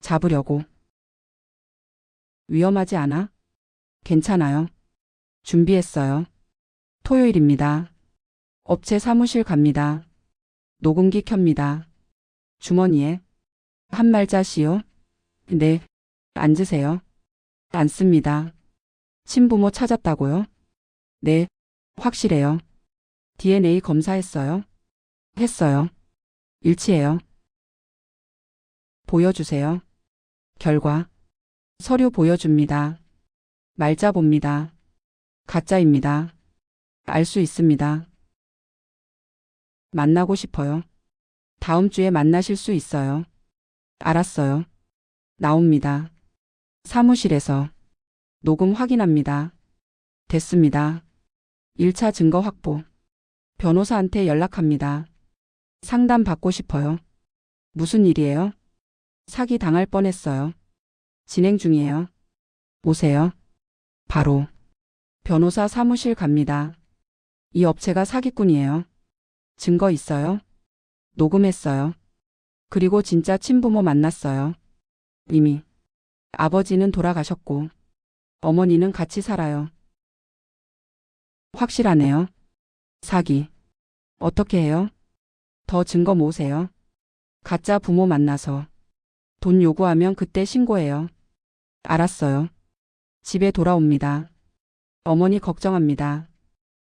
잡으려고. 위험하지 않아? 괜찮아요. 준비했어요. 토요일입니다. 업체 사무실 갑니다. 녹음기 켭니다. 주머니에. 한말자 씨요? 네. 앉으세요. 앉습니다. 친부모 찾았다고요? 네. 확실해요. DNA 검사했어요? 했어요. 일치해요. 보여주세요. 결과. 서류 보여줍니다. 말자 봅니다. 가짜입니다. 알 수 있습니다. 만나고 싶어요. 다음 주에 만나실 수 있어요. 알았어요. 나옵니다. 사무실에서. 녹음 확인합니다. 됐습니다. 1차 증거 확보. 변호사한테 연락합니다. 상담 받고 싶어요. 무슨 일이에요? 사기 당할 뻔했어요. 진행 중이에요. 오세요. 바로. 변호사 사무실 갑니다. 이 업체가 사기꾼이에요. 증거 있어요? 녹음했어요. 그리고 진짜 친부모 만났어요. 이미. 아버지는 돌아가셨고, 어머니는 같이 살아요. 확실하네요. 사기. 어떻게 해요? 더 증거 모으세요. 가짜 부모 만나서. 돈 요구하면 그때 신고해요. 알았어요. 집에 돌아옵니다. 어머니 걱정합니다.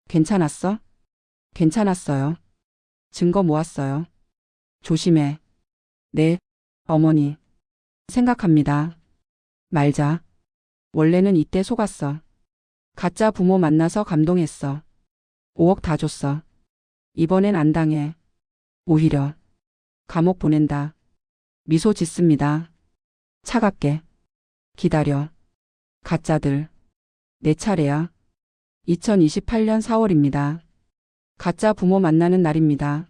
괜찮았어? 괜찮았어요. 증거 모았어요. 조심해. 네, 어머니. 생각합니다. 말자. 원래는 이때 속았어. 가짜 부모 만나서 감동했어. 5억 다 줬어. 이번엔 안 당해. 오히려. 감옥 보낸다. 미소 짓습니다. 차갑게. 기다려. 가짜들. 내 차례야. 2028년 4월입니다. 가짜 부모 만나는 날입니다.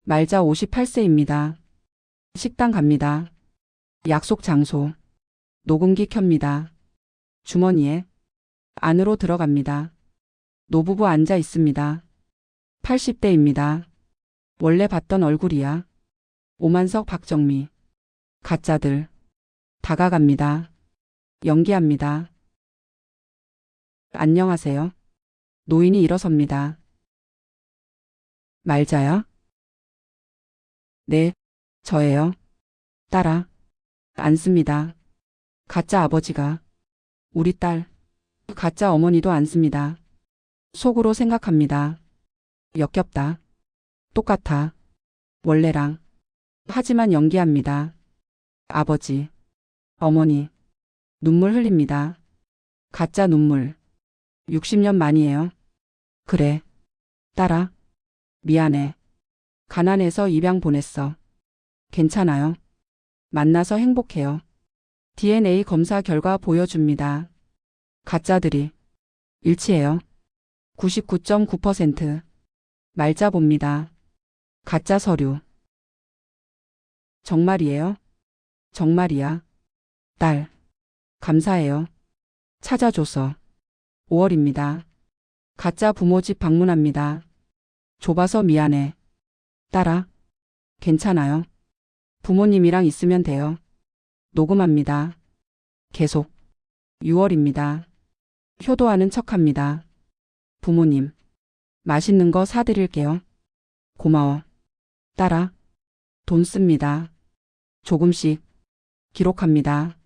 말자 58세입니다. 식당 갑니다. 약속 장소. 녹음기 켭니다. 주머니에. 안으로 들어갑니다. 노부부 앉아 있습니다. 80대입니다. 원래 봤던 얼굴이야. 오만석 박정미. 가짜들. 다가갑니다. 연기합니다. 안녕하세요. 노인이 일어섭니다. 말자야? 네, 저예요. 딸아. 앉습니다. 가짜 아버지가. 우리 딸. 가짜 어머니도 앉습니다. 속으로 생각합니다. 역겹다. 똑같아. 원래랑. 하지만 연기합니다. 아버지. 어머니. 눈물 흘립니다. 가짜 눈물. 60년 만이에요. 그래. 딸아. 미안해. 가난해서 입양 보냈어. 괜찮아요. 만나서 행복해요. DNA 검사 결과 보여줍니다. 가짜들이 일치해요. 99.9%. 말자 봅니다. 가짜 서류. 정말이에요? 정말이야. 딸. 감사해요. 찾아줘서. 5월입니다. 가짜 부모 집 방문합니다. 좁아서 미안해. 딸아. 괜찮아요. 부모님이랑 있으면 돼요. 녹음합니다. 계속. 6월입니다. 효도하는 척합니다. 부모님. 맛있는 거 사드릴게요. 고마워. 딸아. 돈 씁니다. 조금씩. 기록합니다.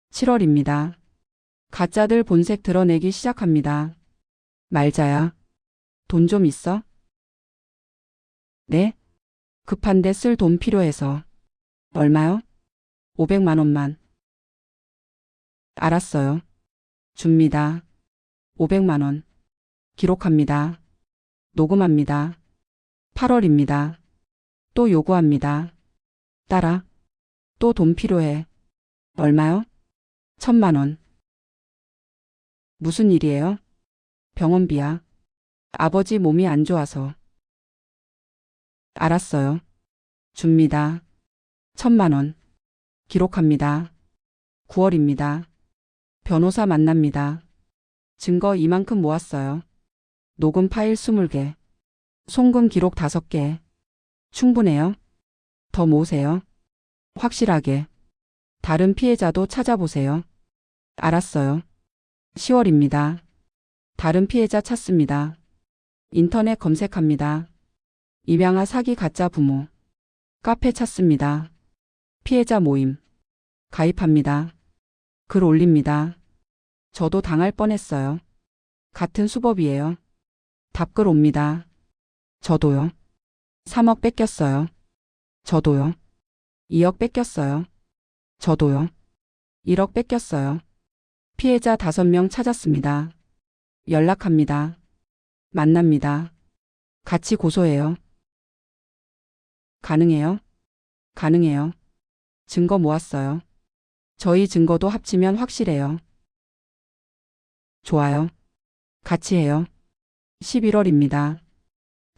7월입니다. 가짜들 본색 드러내기 시작합니다. 말자야. 돈 좀 있어? 네? 급한데 쓸 돈 필요해서. 얼마요? 500만 원만. 알았어요. 줍니다. 500만 원. 기록합니다. 녹음합니다. 8월입니다. 또 요구합니다. 딸아. 또 돈 필요해. 얼마요? 1000만 원. 무슨 일이에요? 병원비야. 아버지 몸이 안 좋아서. 알았어요. 줍니다. 1000만 원. 기록합니다. 9월입니다. 변호사 만납니다. 증거 이만큼 모았어요. 녹음 파일 20개. 송금 기록 5개. 충분해요? 더 모으세요. 확실하게. 다른 피해자도 찾아보세요. 알았어요. 10월입니다. 다른 피해자 찾습니다. 인터넷 검색합니다. 입양아 사기 가짜 부모. 카페 찾습니다. 피해자 모임. 가입합니다. 글 올립니다. 저도 당할 뻔했어요. 같은 수법이에요. 답글 옵니다. 저도요. 3억 뺏겼어요. 저도요. 2억 뺏겼어요. 저도요. 1억 뺏겼어요. 피해자 5명 찾았습니다. 연락합니다. 만납니다. 같이 고소해요. 가능해요? 가능해요. 증거 모았어요. 저희 증거도 합치면 확실해요. 좋아요. 같이 해요. 11월입니다.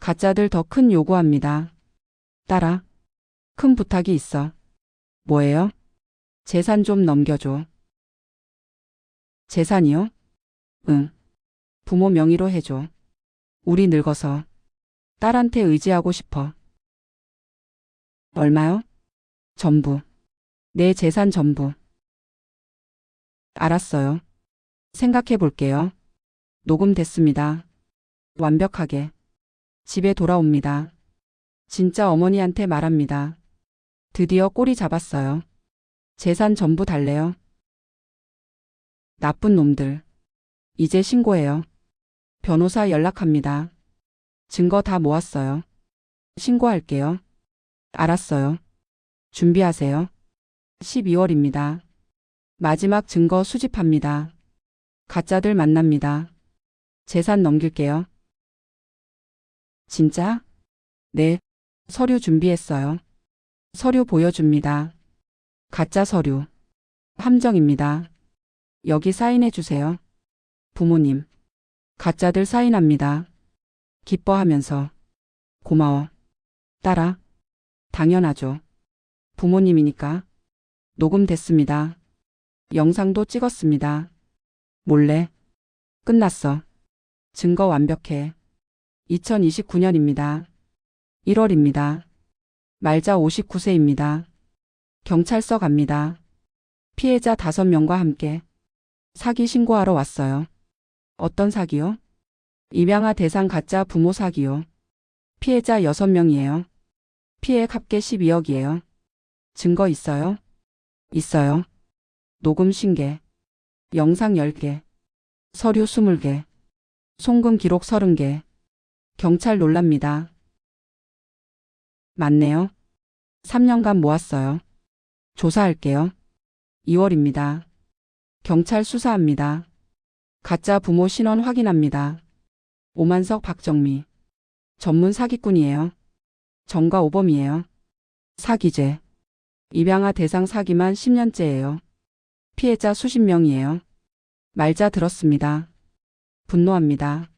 가짜들 더 큰 요구합니다. 딸아. 큰 부탁이 있어. 뭐예요? 재산 좀 넘겨줘. 재산이요? 응. 부모 명의로 해줘. 우리 늙어서. 딸한테 의지하고 싶어. 얼마요? 전부. 내 재산 전부. 알았어요. 생각해 볼게요. 녹음됐습니다. 완벽하게. 집에 돌아옵니다. 진짜 어머니한테 말합니다. 드디어 꼬리 잡았어요. 재산 전부 달래요. 나쁜 놈들. 이제 신고해요. 변호사 연락합니다. 증거 다 모았어요. 신고할게요. 알았어요. 준비하세요. 12월입니다. 마지막 증거 수집합니다. 가짜들 만납니다. 재산 넘길게요. 진짜? 네. 서류 준비했어요. 서류 보여줍니다. 가짜 서류. 함정입니다. 여기 사인해 주세요. 부모님. 가짜들 사인합니다. 기뻐하면서. 고마워. 딸아. 당연하죠. 부모님이니까. 녹음됐습니다. 영상도 찍었습니다. 몰래. 끝났어. 증거 완벽해. 2029년입니다. 1월입니다. 말자 59세입니다. 경찰서 갑니다. 피해자 5명과 함께 사기 신고하러 왔어요. 어떤 사기요? 입양아 대상 가짜 부모 사기요. 피해자 6명이에요. 피해액 합계 12억이에요. 증거 있어요? 있어요. 녹음 50개. 영상 10개. 서류 20개. 송금 기록 30개. 경찰 놀랍니다. 맞네요. 3년간 모았어요. 조사할게요. 2월입니다. 경찰 수사합니다. 가짜 부모 신원 확인합니다. 오만석 박정미. 전문 사기꾼이에요. 정과 오범이에요. 사기죄. 입양아 대상 사기만 10년째예요. 피해자 수십 명이에요. 말자 들었습니다. 분노합니다.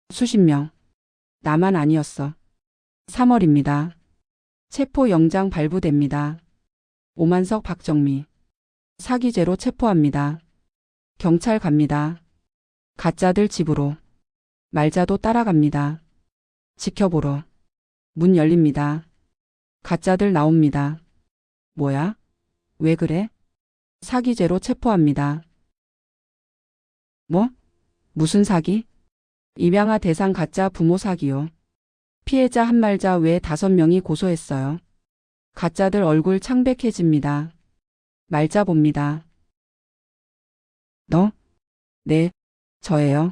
수십 명. 나만 아니었어. 3월입니다. 체포영장 발부됩니다. 오만석 박정미. 사기죄로 체포합니다. 경찰 갑니다. 가짜들 집으로. 말자도 따라갑니다. 지켜보러. 문 열립니다. 가짜들 나옵니다. 뭐야? 왜 그래? 사기죄로 체포합니다. 뭐? 무슨 사기? 입양아 대상 가짜 부모 사기요. 피해자 한말자 외 5명이 고소했어요. 가짜들 얼굴 창백해집니다. 말자 봅니다. 너? 네, 저예요.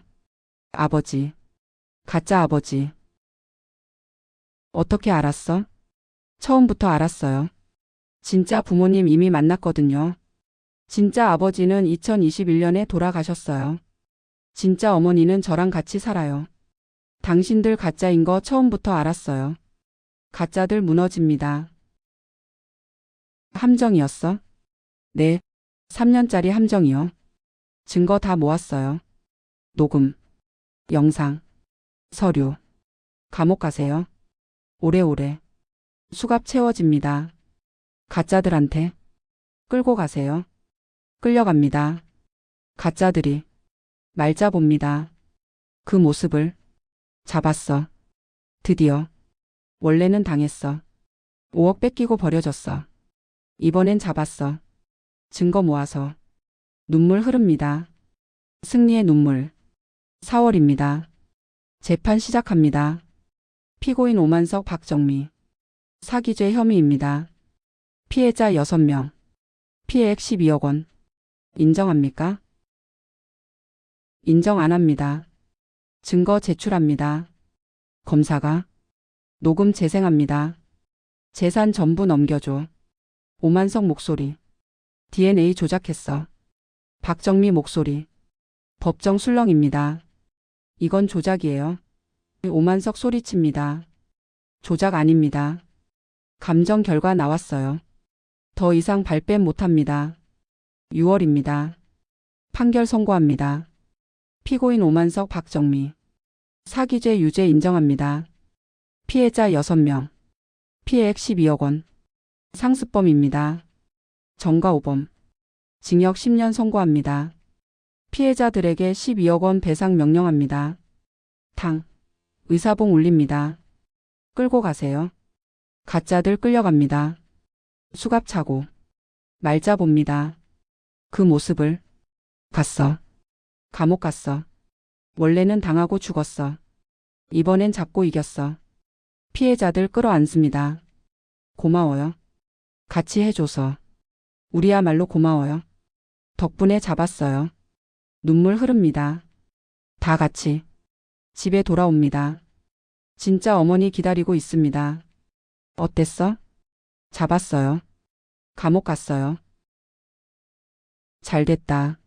아버지. 가짜 아버지. 어떻게 알았어? 처음부터 알았어요. 진짜 부모님 이미 만났거든요. 진짜 아버지는 2021년에 돌아가셨어요. 진짜 어머니는 저랑 같이 살아요. 당신들 가짜인 거 처음부터 알았어요. 가짜들 무너집니다. 함정이었어? 네, 3년짜리 함정이요. 증거 다 모았어요. 녹음, 영상, 서류. 감옥 가세요. 오래오래. 수갑 채워집니다. 가짜들한테 끌고 가세요. 끌려갑니다. 가짜들이 말자 봅니다. 그 모습을 잡았어. 드디어. 원래는 당했어. 5억 뺏기고 버려졌어. 이번엔 잡았어. 증거 모아서. 눈물 흐릅니다. 승리의 눈물. 4월입니다. 재판 시작합니다. 피고인 오만석 박정미. 사기죄 혐의입니다. 피해자 6명. 피해액 12억 원. 인정합니까? 인정 안 합니다. 증거 제출합니다. 검사가 녹음 재생합니다. 재산 전부 넘겨줘. 오만석 목소리. DNA 조작했어. 박정미 목소리. 법정 술렁입니다. 이건 조작이에요. 오만석 소리칩니다. 조작 아닙니다. 감정 결과 나왔어요. 더 이상 발뺌 못합니다. 6월입니다. 판결 선고합니다. 피고인 오만석 박정미. 사기죄 유죄 인정합니다. 피해자 6명. 피해액 12억 원. 상습범입니다. 정과 오범. 징역 10년 선고합니다. 피해자들에게 12억 원 배상 명령합니다. 탕. 의사봉 울립니다. 끌고 가세요. 가짜들 끌려갑니다. 수갑 차고. 말자 봅니다. 그 모습을. 갔어. 감옥 갔어. 원래는 당하고 죽었어. 이번엔 잡고 이겼어. 피해자들 끌어안습니다. 고마워요. 같이 해줘서. 우리야말로 고마워요. 덕분에 잡았어요. 눈물 흐릅니다. 다 같이. 집에 돌아옵니다. 진짜 어머니 기다리고 있습니다. 어땠어? 잡았어요. 감옥 갔어요. 잘됐다.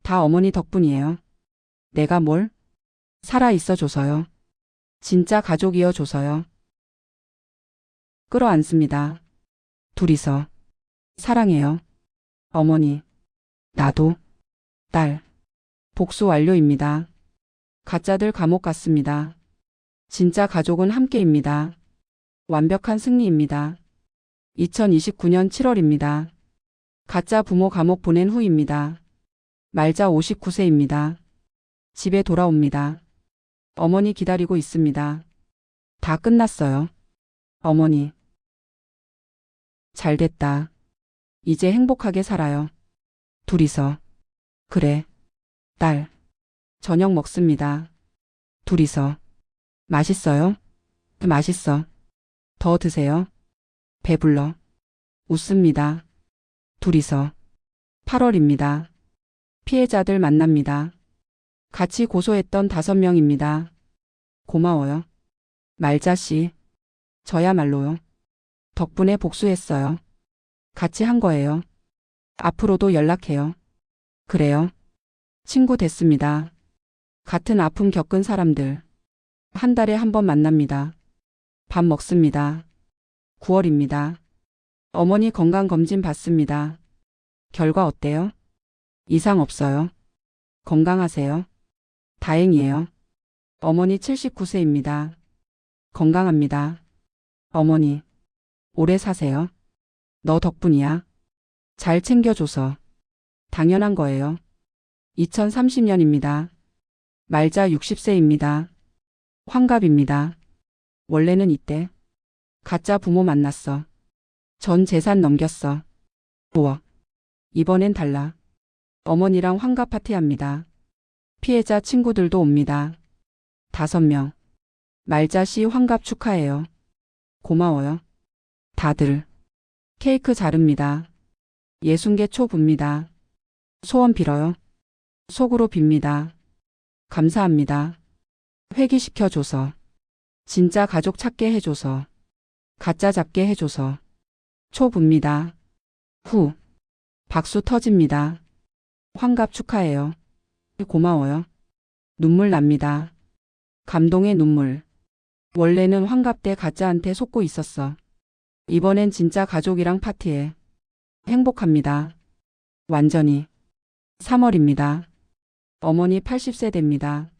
다 어머니 덕분이에요. 내가 뭘? 살아있어 줘서요. 진짜 가족이어 줘서요. 끌어안습니다. 둘이서. 사랑해요. 어머니. 나도. 딸. 복수 완료입니다. 가짜들 감옥 갔습니다. 진짜 가족은 함께입니다. 완벽한 승리입니다. 2029년 7월입니다. 가짜 부모 감옥 보낸 후입니다. 말자 59세입니다. 집에 돌아옵니다. 어머니 기다리고 있습니다. 다 끝났어요. 어머니. 잘됐다. 이제 행복하게 살아요. 둘이서. 그래. 딸. 저녁 먹습니다. 둘이서. 맛있어요? 맛있어. 더 드세요. 배불러. 웃습니다. 둘이서. 8월입니다. 피해자들 만납니다. 같이 고소했던 5명입니다. 고마워요. 말자씨. 저야말로요. 덕분에 복수했어요. 같이 한 거예요. 앞으로도 연락해요. 그래요. 친구 됐습니다. 같은 아픔 겪은 사람들. 한 달에 한 번 만납니다. 밥 먹습니다. 9월입니다. 어머니 건강검진 받습니다. 결과 어때요? 이상 없어요. 건강하세요? 다행이에요. 어머니 79세입니다. 건강합니다. 어머니, 오래 사세요. 너 덕분이야. 잘 챙겨줘서. 당연한 거예요. 2030년입니다. 말자 60세입니다. 환갑입니다. 원래는 이때 가짜 부모 만났어. 전 재산 넘겼어. 5억. 이번엔 달라. 어머니랑 환갑 파티합니다. 피해자 친구들도 옵니다. 5명. 말자 씨 환갑 축하해요. 고마워요. 다들. 케이크 자릅니다. 60개 초 붑니다. 소원 빌어요. 속으로 빕니다. 감사합니다. 회귀시켜줘서. 진짜 가족 찾게 해줘서. 가짜 잡게 해줘서. 초 붑니다. 후. 박수 터집니다. 환갑 축하해요. 고마워요. 눈물 납니다. 감동의 눈물. 원래는 환갑 때 가짜한테 속고 있었어. 이번엔 진짜 가족이랑 파티해. 행복합니다. 완전히. 3월입니다. 어머니 80세 됩니다.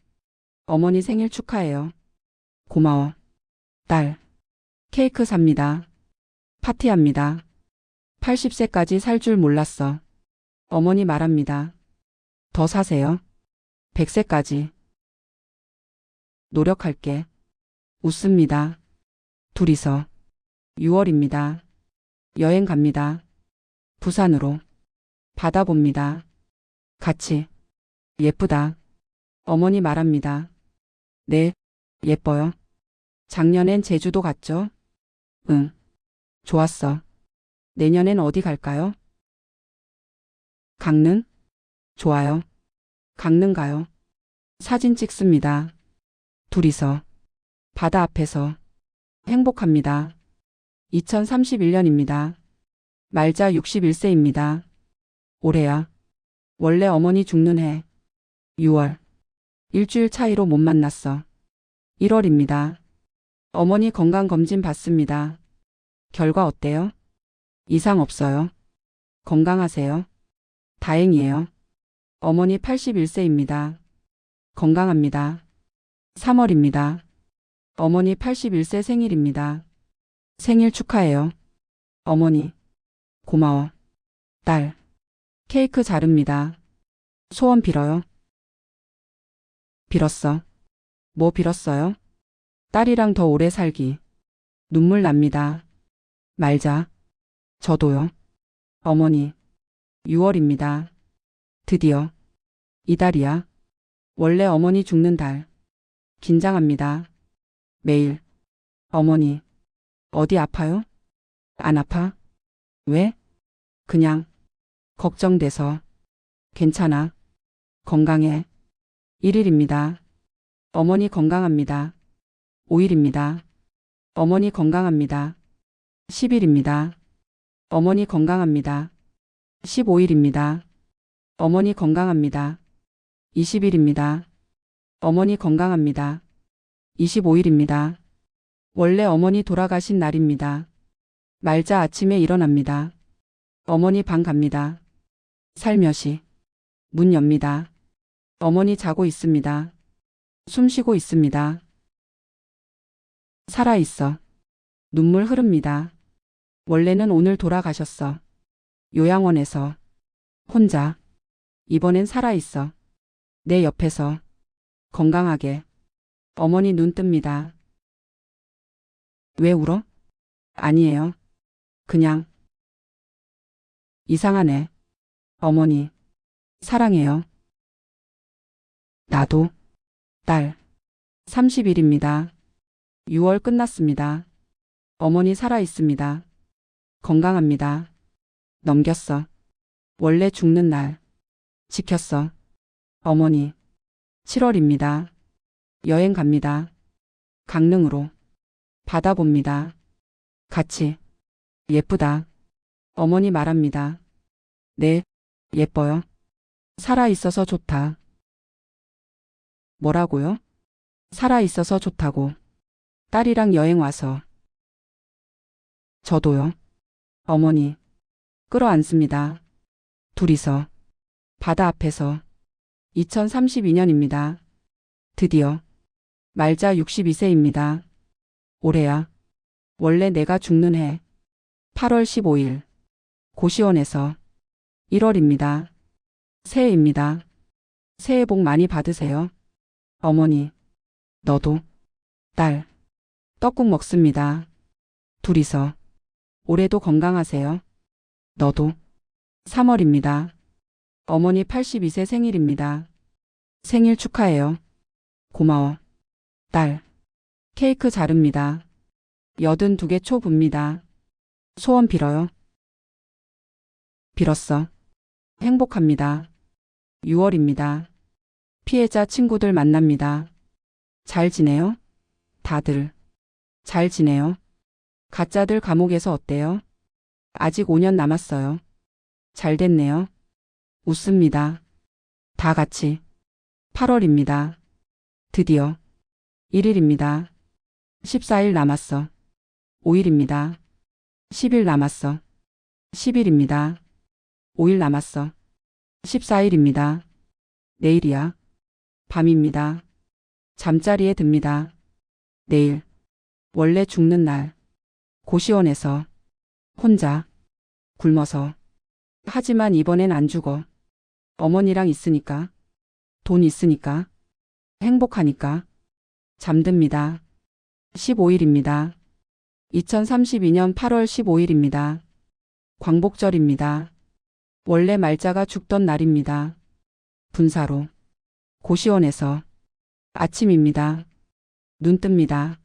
어머니 생일 축하해요. 고마워. 딸. 케이크 삽니다. 파티합니다. 80세까지 살 줄 몰랐어. 어머니 말합니다. 더 사세요. 100세까지. 노력할게. 웃습니다. 둘이서. 6월입니다. 여행 갑니다. 부산으로. 바다 봅니다. 같이. 예쁘다. 어머니 말합니다. 네, 예뻐요. 작년엔 제주도 갔죠? 응. 좋았어. 내년엔 어디 갈까요? 강릉? 좋아요. 강릉 가요. 사진 찍습니다. 둘이서. 바다 앞에서. 행복합니다. 2031년입니다. 말자 61세입니다. 올해야. 원래 어머니 죽는 해. 6월. 일주일 차이로 못 만났어. 1월입니다. 어머니 건강검진 받습니다. 결과 어때요? 이상 없어요. 건강하세요. 다행이에요. 어머니 81세입니다. 건강합니다. 3월입니다. 어머니 81세 생일입니다. 생일 축하해요. 어머니. 고마워. 딸. 케이크 자릅니다. 소원 빌어요. 빌었어. 뭐 빌었어요? 딸이랑 더 오래 살기. 눈물 납니다. 말자. 저도요. 어머니. 6월입니다. 드디어. 이달이야. 원래 어머니 죽는 달. 긴장합니다. 매일. 어머니. 어디 아파요? 안 아파? 왜? 그냥. 걱정돼서. 괜찮아. 건강해. 1일입니다. 어머니 건강합니다. 5일입니다. 어머니 건강합니다. 10일입니다. 어머니 건강합니다. 15일입니다. 어머니 건강합니다. 20일입니다. 어머니 건강합니다. 25일입니다. 원래 어머니 돌아가신 날입니다. 말자 아침에 일어납니다. 어머니 방 갑니다. 살며시. 문 엽니다. 어머니 자고 있습니다. 숨 쉬고 있습니다. 살아있어. 눈물 흐릅니다. 원래는 오늘 돌아가셨어. 요양원에서. 혼자. 이번엔 살아있어. 내 옆에서. 건강하게. 어머니 눈 뜹니다. 왜 울어? 아니에요. 그냥. 이상하네. 어머니. 사랑해요. 나도. 딸. 30일입니다. 6월 끝났습니다. 어머니 살아있습니다. 건강합니다. 넘겼어. 원래 죽는 날. 지켰어. 어머니. 7월입니다. 여행 갑니다. 강릉으로. 바다 봅니다. 같이. 예쁘다. 어머니 말합니다. 네, 예뻐요. 살아있어서 좋다. 뭐라고요? 살아있어서 좋다고. 딸이랑 여행 와서. 저도요. 어머니. 끌어안습니다. 둘이서. 바다 앞에서. 2032년입니다. 드디어. 말자 62세입니다. 올해야. 원래 내가 죽는 해. 8월 15일. 고시원에서. 1월입니다. 새해입니다. 새해 복 많이 받으세요. 어머니. 너도. 딸. 떡국 먹습니다. 둘이서. 올해도 건강하세요. 너도. 3월입니다. 어머니 82세 생일입니다. 생일 축하해요. 고마워. 딸. 케이크 자릅니다. 82개 초 붑니다. 소원 빌어요. 빌었어. 행복합니다. 6월입니다. 피해자 친구들 만납니다. 잘 지내요? 다들. 잘 지내요? 가짜들 감옥에서 어때요? 아직 5년 남았어요. 잘 됐네요. 웃습니다. 다 같이. 8월입니다. 드디어. 1일입니다. 14일 남았어. 5일입니다. 10일 남았어. 10일입니다. 5일 남았어. 14일입니다. 내일이야. 밤입니다. 잠자리에 듭니다. 내일. 원래 죽는 날. 고시원에서. 혼자. 굶어서. 하지만 이번엔 안 죽어. 어머니랑 있으니까. 돈 있으니까. 행복하니까. 잠듭니다. 15일입니다. 2032년 8월 15일입니다. 광복절입니다. 원래 말자가 죽던 날입니다. 분사로. 고시원에서. 아침입니다. 눈 뜹니다.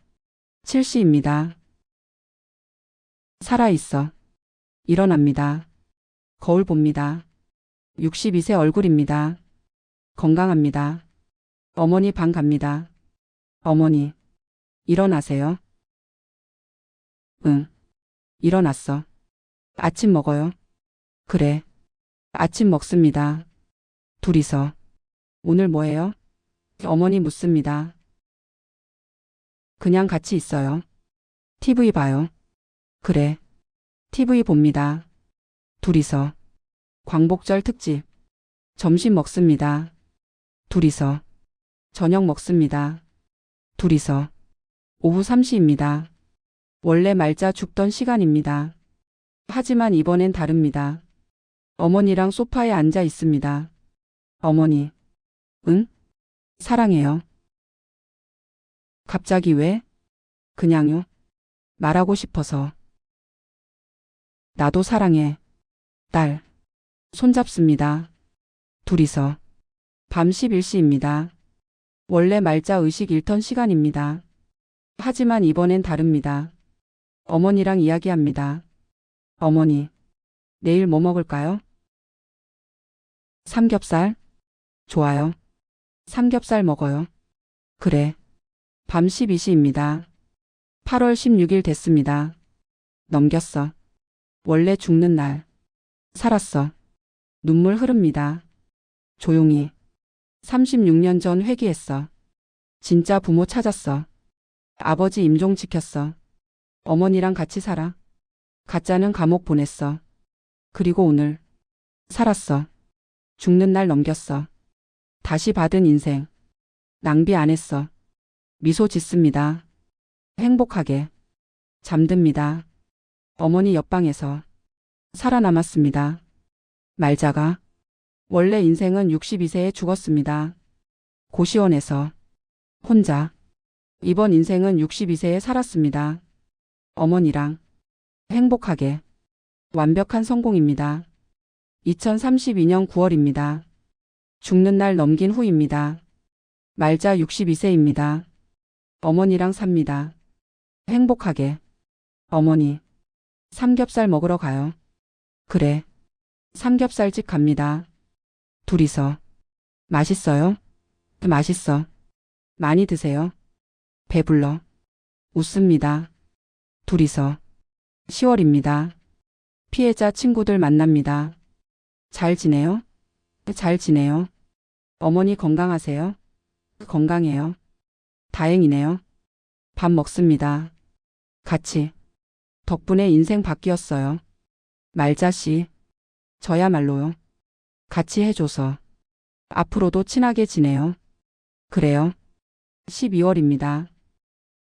7시입니다. 살아있어. 일어납니다. 거울 봅니다. 62세 얼굴입니다. 건강합니다. 어머니 방 갑니다. 어머니. 일어나세요. 응. 일어났어. 아침 먹어요. 그래. 아침 먹습니다. 둘이서. 오늘 뭐해요? 어머니 묻습니다. 그냥 같이 있어요. TV 봐요. 그래. TV 봅니다. 둘이서. 광복절 특집. 점심 먹습니다. 둘이서. 저녁 먹습니다. 둘이서. 오후 3시입니다. 원래 말자 죽던 시간입니다. 하지만 이번엔 다릅니다. 어머니랑 소파에 앉아 있습니다. 어머니. 응? 사랑해요. 갑자기 왜? 그냥요. 말하고 싶어서. 나도 사랑해. 딸. 손잡습니다. 둘이서. 밤 11시입니다. 원래 말자 의식 잃던 시간입니다. 하지만 이번엔 다릅니다. 어머니랑 이야기합니다. 어머니. 내일 뭐 먹을까요? 삼겹살? 좋아요. 삼겹살 먹어요. 그래. 밤 12시입니다. 8월 16일 됐습니다. 넘겼어. 원래 죽는 날. 살았어. 눈물 흐릅니다. 조용히. 36년 전 회귀했어. 진짜 부모 찾았어. 아버지 임종 지켰어. 어머니랑 같이 살아. 가짜는 감옥 보냈어. 그리고 오늘. 살았어. 죽는 날 넘겼어. 다시 받은 인생. 낭비 안 했어. 미소 짓습니다. 행복하게. 잠듭니다. 어머니 옆방에서. 살아남았습니다. 말자가. 원래 인생은 62세에 죽었습니다. 고시원에서. 혼자. 이번 인생은 62세에 살았습니다. 어머니랑. 행복하게. 완벽한 성공입니다. 2032년 9월입니다. 죽는 날 넘긴 후입니다. 말자 62세입니다. 어머니랑 삽니다. 행복하게. 어머니. 삼겹살 먹으러 가요. 그래. 삼겹살집 갑니다. 둘이서. 맛있어요? 맛있어. 많이 드세요. 배불러. 웃습니다. 둘이서. 10월입니다. 피해자 친구들 만납니다. 잘 지내요? 잘 지내요. 어머니 건강하세요? 건강해요. 다행이네요. 밥 먹습니다. 같이. 덕분에 인생 바뀌었어요. 말자씨. 저야말로요. 같이 해줘서. 앞으로도 친하게 지내요. 그래요. 12월입니다.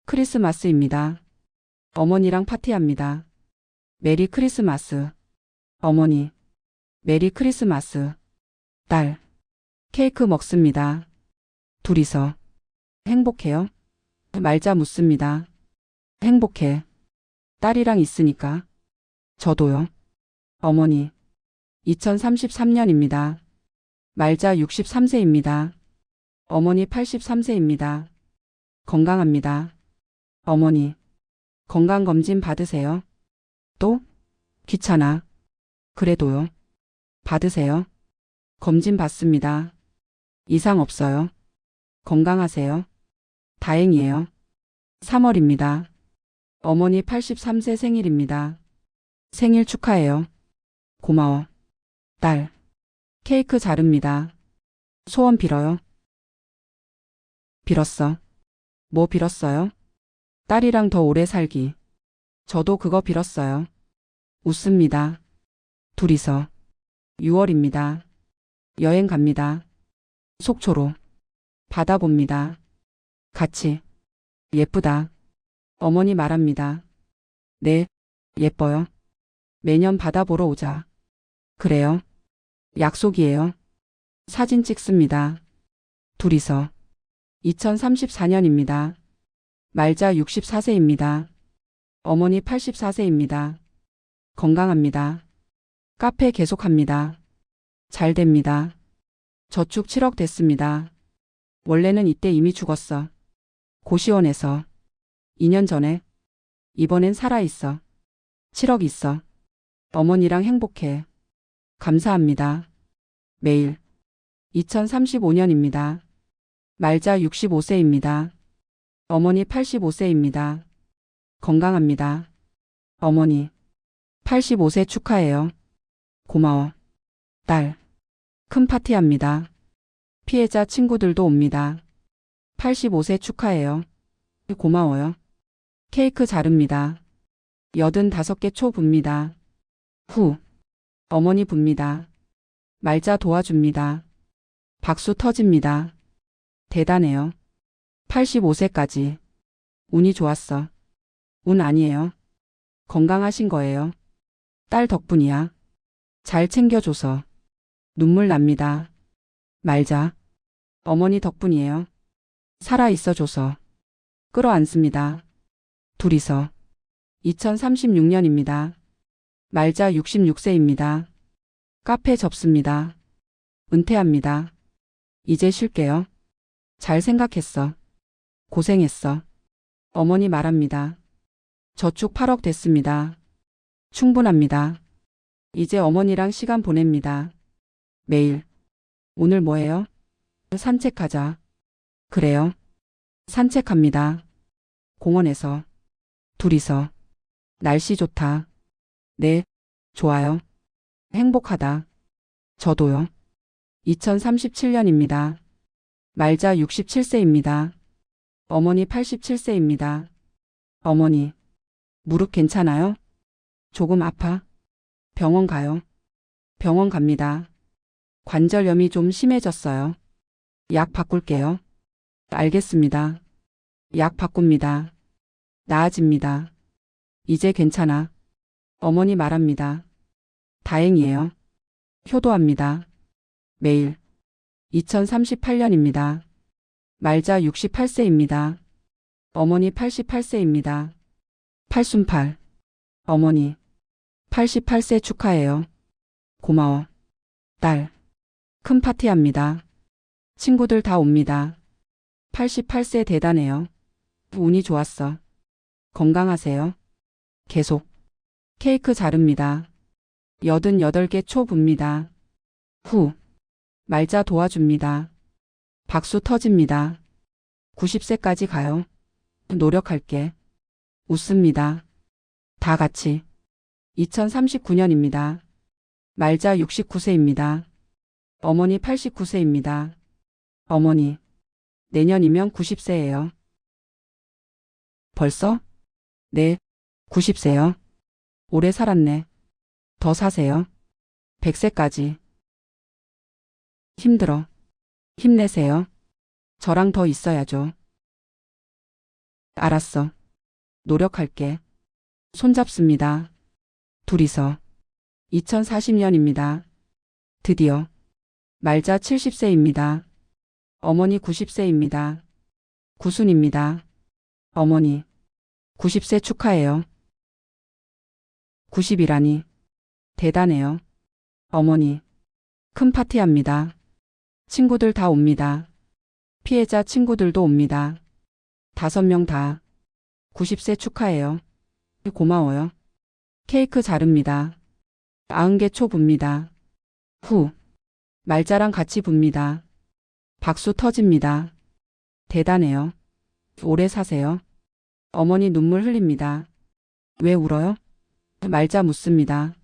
크리스마스입니다. 어머니랑 파티합니다. 메리 크리스마스. 어머니. 메리 크리스마스. 딸. 케이크 먹습니다. 둘이서. 행복해요? 말자 묻습니다. 행복해. 딸이랑 있으니까. 저도요. 어머니. 2033년입니다. 말자 63세입니다. 어머니 83세입니다. 건강합니다. 어머니. 건강검진 받으세요. 또? 귀찮아. 그래도요. 받으세요. 검진 받습니다. 이상 없어요. 건강하세요. 다행이에요. 3월입니다. 어머니 83세 생일입니다. 생일 축하해요. 고마워. 딸. 케이크 자릅니다. 소원 빌어요. 빌었어. 뭐 빌었어요? 딸이랑 더 오래 살기. 저도 그거 빌었어요. 웃습니다. 둘이서. 6월입니다. 여행 갑니다. 속초로. 바다 봅니다. 같이. 예쁘다. 어머니 말합니다. 네, 예뻐요. 매년 바다 보러 오자. 그래요. 약속이에요. 사진 찍습니다. 둘이서. 2034년입니다. 말자 64세입니다. 어머니 84세입니다. 건강합니다. 카페 계속합니다. 잘 됩니다. 저축 7억 됐습니다. 원래는 이때 이미 죽었어. 고시원에서. 2년 전에. 이번엔 살아있어. 7억 있어. 어머니랑 행복해. 감사합니다. 매일. 2035년입니다. 말자 65세입니다. 어머니 85세입니다. 건강합니다. 어머니. 85세 축하해요. 고마워. 딸. 큰 파티합니다. 피해자 친구들도 옵니다. 85세 축하해요. 고마워요. 케이크 자릅니다. 85개 초 붑니다. 후. 어머니 붑니다. 말자 도와줍니다. 박수 터집니다. 대단해요. 85세까지. 운이 좋았어. 운 아니에요. 건강하신 거예요. 딸 덕분이야. 잘 챙겨줘서. 눈물 납니다. 말자. 어머니 덕분이에요. 살아있어줘서. 끌어안습니다. 둘이서. 2036년입니다. 말자 66세입니다. 카페 접습니다. 은퇴합니다. 이제 쉴게요. 잘 생각했어. 고생했어. 어머니 말합니다. 저축 8억 됐습니다. 충분합니다. 이제 어머니랑 시간 보냅니다. 매일. 오늘 뭐해요? 산책하자. 그래요. 산책합니다. 공원에서. 둘이서. 날씨 좋다. 네, 좋아요. 행복하다. 저도요. 2037년입니다. 말자 67세입니다. 어머니 87세입니다. 어머니. 무릎 괜찮아요? 조금 아파? 병원 가요. 병원 갑니다. 관절염이 좀 심해졌어요. 약 바꿀게요. 알겠습니다. 약 바꿉니다. 나아집니다. 이제 괜찮아. 어머니 말합니다. 다행이에요. 효도합니다. 매일. 2038년입니다. 말자 68세입니다. 어머니 88세입니다. 팔순팔. 어머니. 88세 축하해요. 고마워. 딸. 큰 파티합니다. 친구들 다 옵니다. 88세 대단해요. 운이 좋았어. 건강하세요. 계속. 케이크 자릅니다. 88개 초 붑니다. 후. 말자 도와줍니다. 박수 터집니다. 90세까지 가요. 노력할게. 웃습니다. 다 같이. 2039년입니다. 말자 69세입니다. 어머니 89세입니다. 어머니. 내년이면 90세예요. 벌써? 네, 90세요. 오래 살았네. 더 사세요. 100세까지. 힘들어. 힘내세요. 저랑 더 있어야죠. 알았어. 노력할게. 손잡습니다. 둘이서. 2040년입니다. 드디어. 말자 70세입니다. 어머니 90세입니다. 구순입니다. 어머니. 90세 축하해요. 90이라니. 대단해요. 어머니. 큰 파티합니다. 친구들 다 옵니다. 피해자 친구들도 옵니다. 5명 다. 90세 축하해요. 고마워요. 케이크 자릅니다. 90개 초 붑니다. 후. 말자랑 같이 붑니다. 박수 터집니다. 대단해요. 오래 사세요. 어머니 눈물 흘립니다. 왜 울어요? 말자 묻습니다.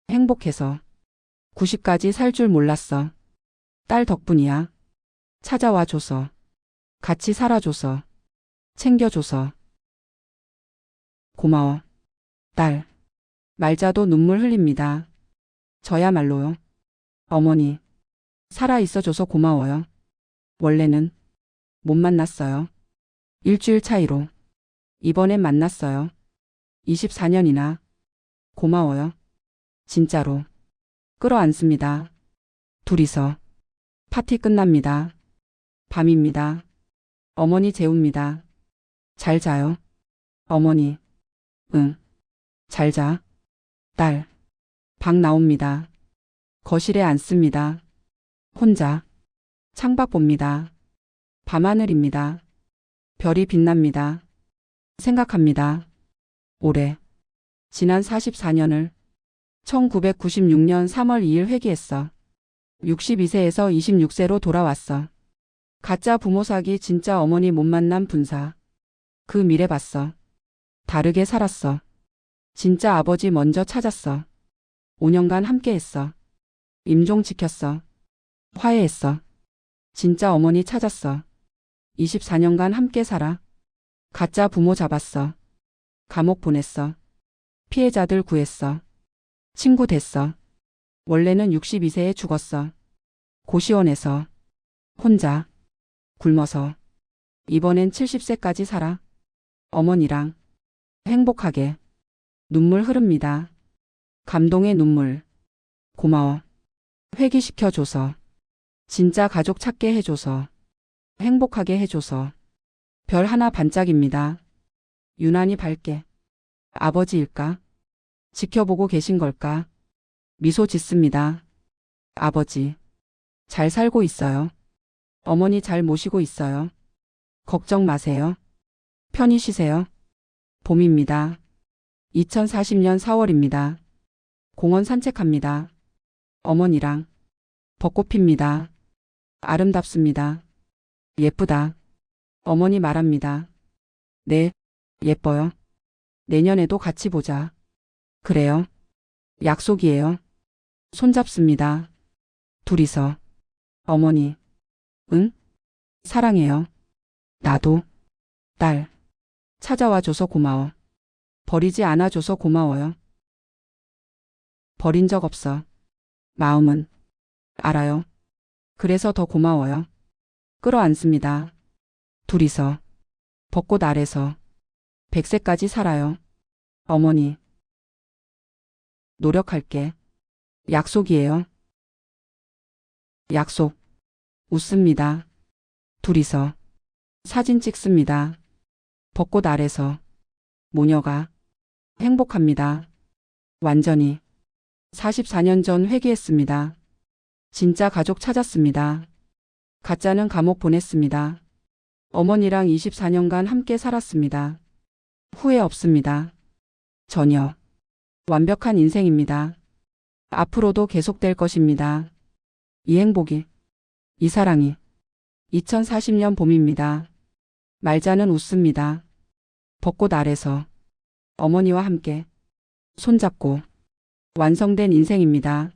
행복해서. 90까지 살 줄 몰랐어. 딸 덕분이야. 찾아와 줘서. 같이 살아줘서. 챙겨줘서. 고마워. 딸. 말자도 눈물 흘립니다. 저야말로요. 어머니. 살아있어줘서 고마워요. 원래는 못 만났어요. 일주일 차이로. 이번엔 만났어요. 24년이나. 고마워요. 진짜로. 끌어안습니다. 둘이서. 파티 끝납니다. 밤입니다. 어머니 재웁니다. 잘 자요. 어머니. 응. 잘 자. 딸. 방 나옵니다. 거실에 앉습니다. 혼자. 창밖 봅니다. 밤하늘입니다. 별이 빛납니다. 생각합니다. 올해. 지난 44년을 1996년 3월 2일 회귀했어. 62세에서 26세로 돌아왔어. 가짜 부모 사기 진짜 어머니 못 만난 분사. 그 미래 봤어. 다르게 살았어. 진짜 아버지 먼저 찾았어. 5년간 함께했어. 임종 지켰어. 화해했어. 진짜 어머니 찾았어. 24년간 함께 살아. 가짜 부모 잡았어. 감옥 보냈어. 피해자들 구했어. 친구 됐어. 원래는 62세에 죽었어. 고시원에서. 혼자. 굶어서. 이번엔 70세까지 살아. 어머니랑. 행복하게. 눈물 흐릅니다. 감동의 눈물. 고마워. 회귀시켜줘서. 진짜 가족 찾게 해줘서. 행복하게 해줘서. 별 하나 반짝입니다. 유난히 밝게. 아버지일까? 지켜보고 계신 걸까? 미소 짓습니다. 아버지. 잘 살고 있어요. 어머니 잘 모시고 있어요. 걱정 마세요. 편히 쉬세요. 봄입니다. 2040년 4월입니다. 공원 산책합니다. 어머니랑. 벚꽃 핍니다. 아름답습니다. 예쁘다. 어머니 말합니다. 네, 예뻐요. 내년에도 같이 보자. 그래요. 약속이에요. 손잡습니다. 둘이서. 어머니. 응? 사랑해요. 나도. 딸. 찾아와줘서 고마워. 버리지 않아줘서 고마워요. 버린 적 없어. 마음은. 알아요. 그래서 더 고마워요. 끌어안습니다. 둘이서. 벚꽃 아래서. 100세까지 살아요. 어머니. 노력할게. 약속이에요. 약속. 웃습니다. 둘이서. 사진 찍습니다. 벚꽃 아래서. 모녀가. 행복합니다. 완전히. 44년 전 회귀했습니다. 진짜 가족 찾았습니다. 가짜는 감옥 보냈습니다. 어머니랑 24년간 함께 살았습니다. 후회 없습니다. 전혀. 완벽한 인생입니다. 앞으로도 계속될 것입니다. 이 행복이. 이 사랑이. 2040년 봄입니다. 말자는 웃습니다. 벚꽃 아래서. 어머니와 함께. 손잡고. 완성된 인생입니다.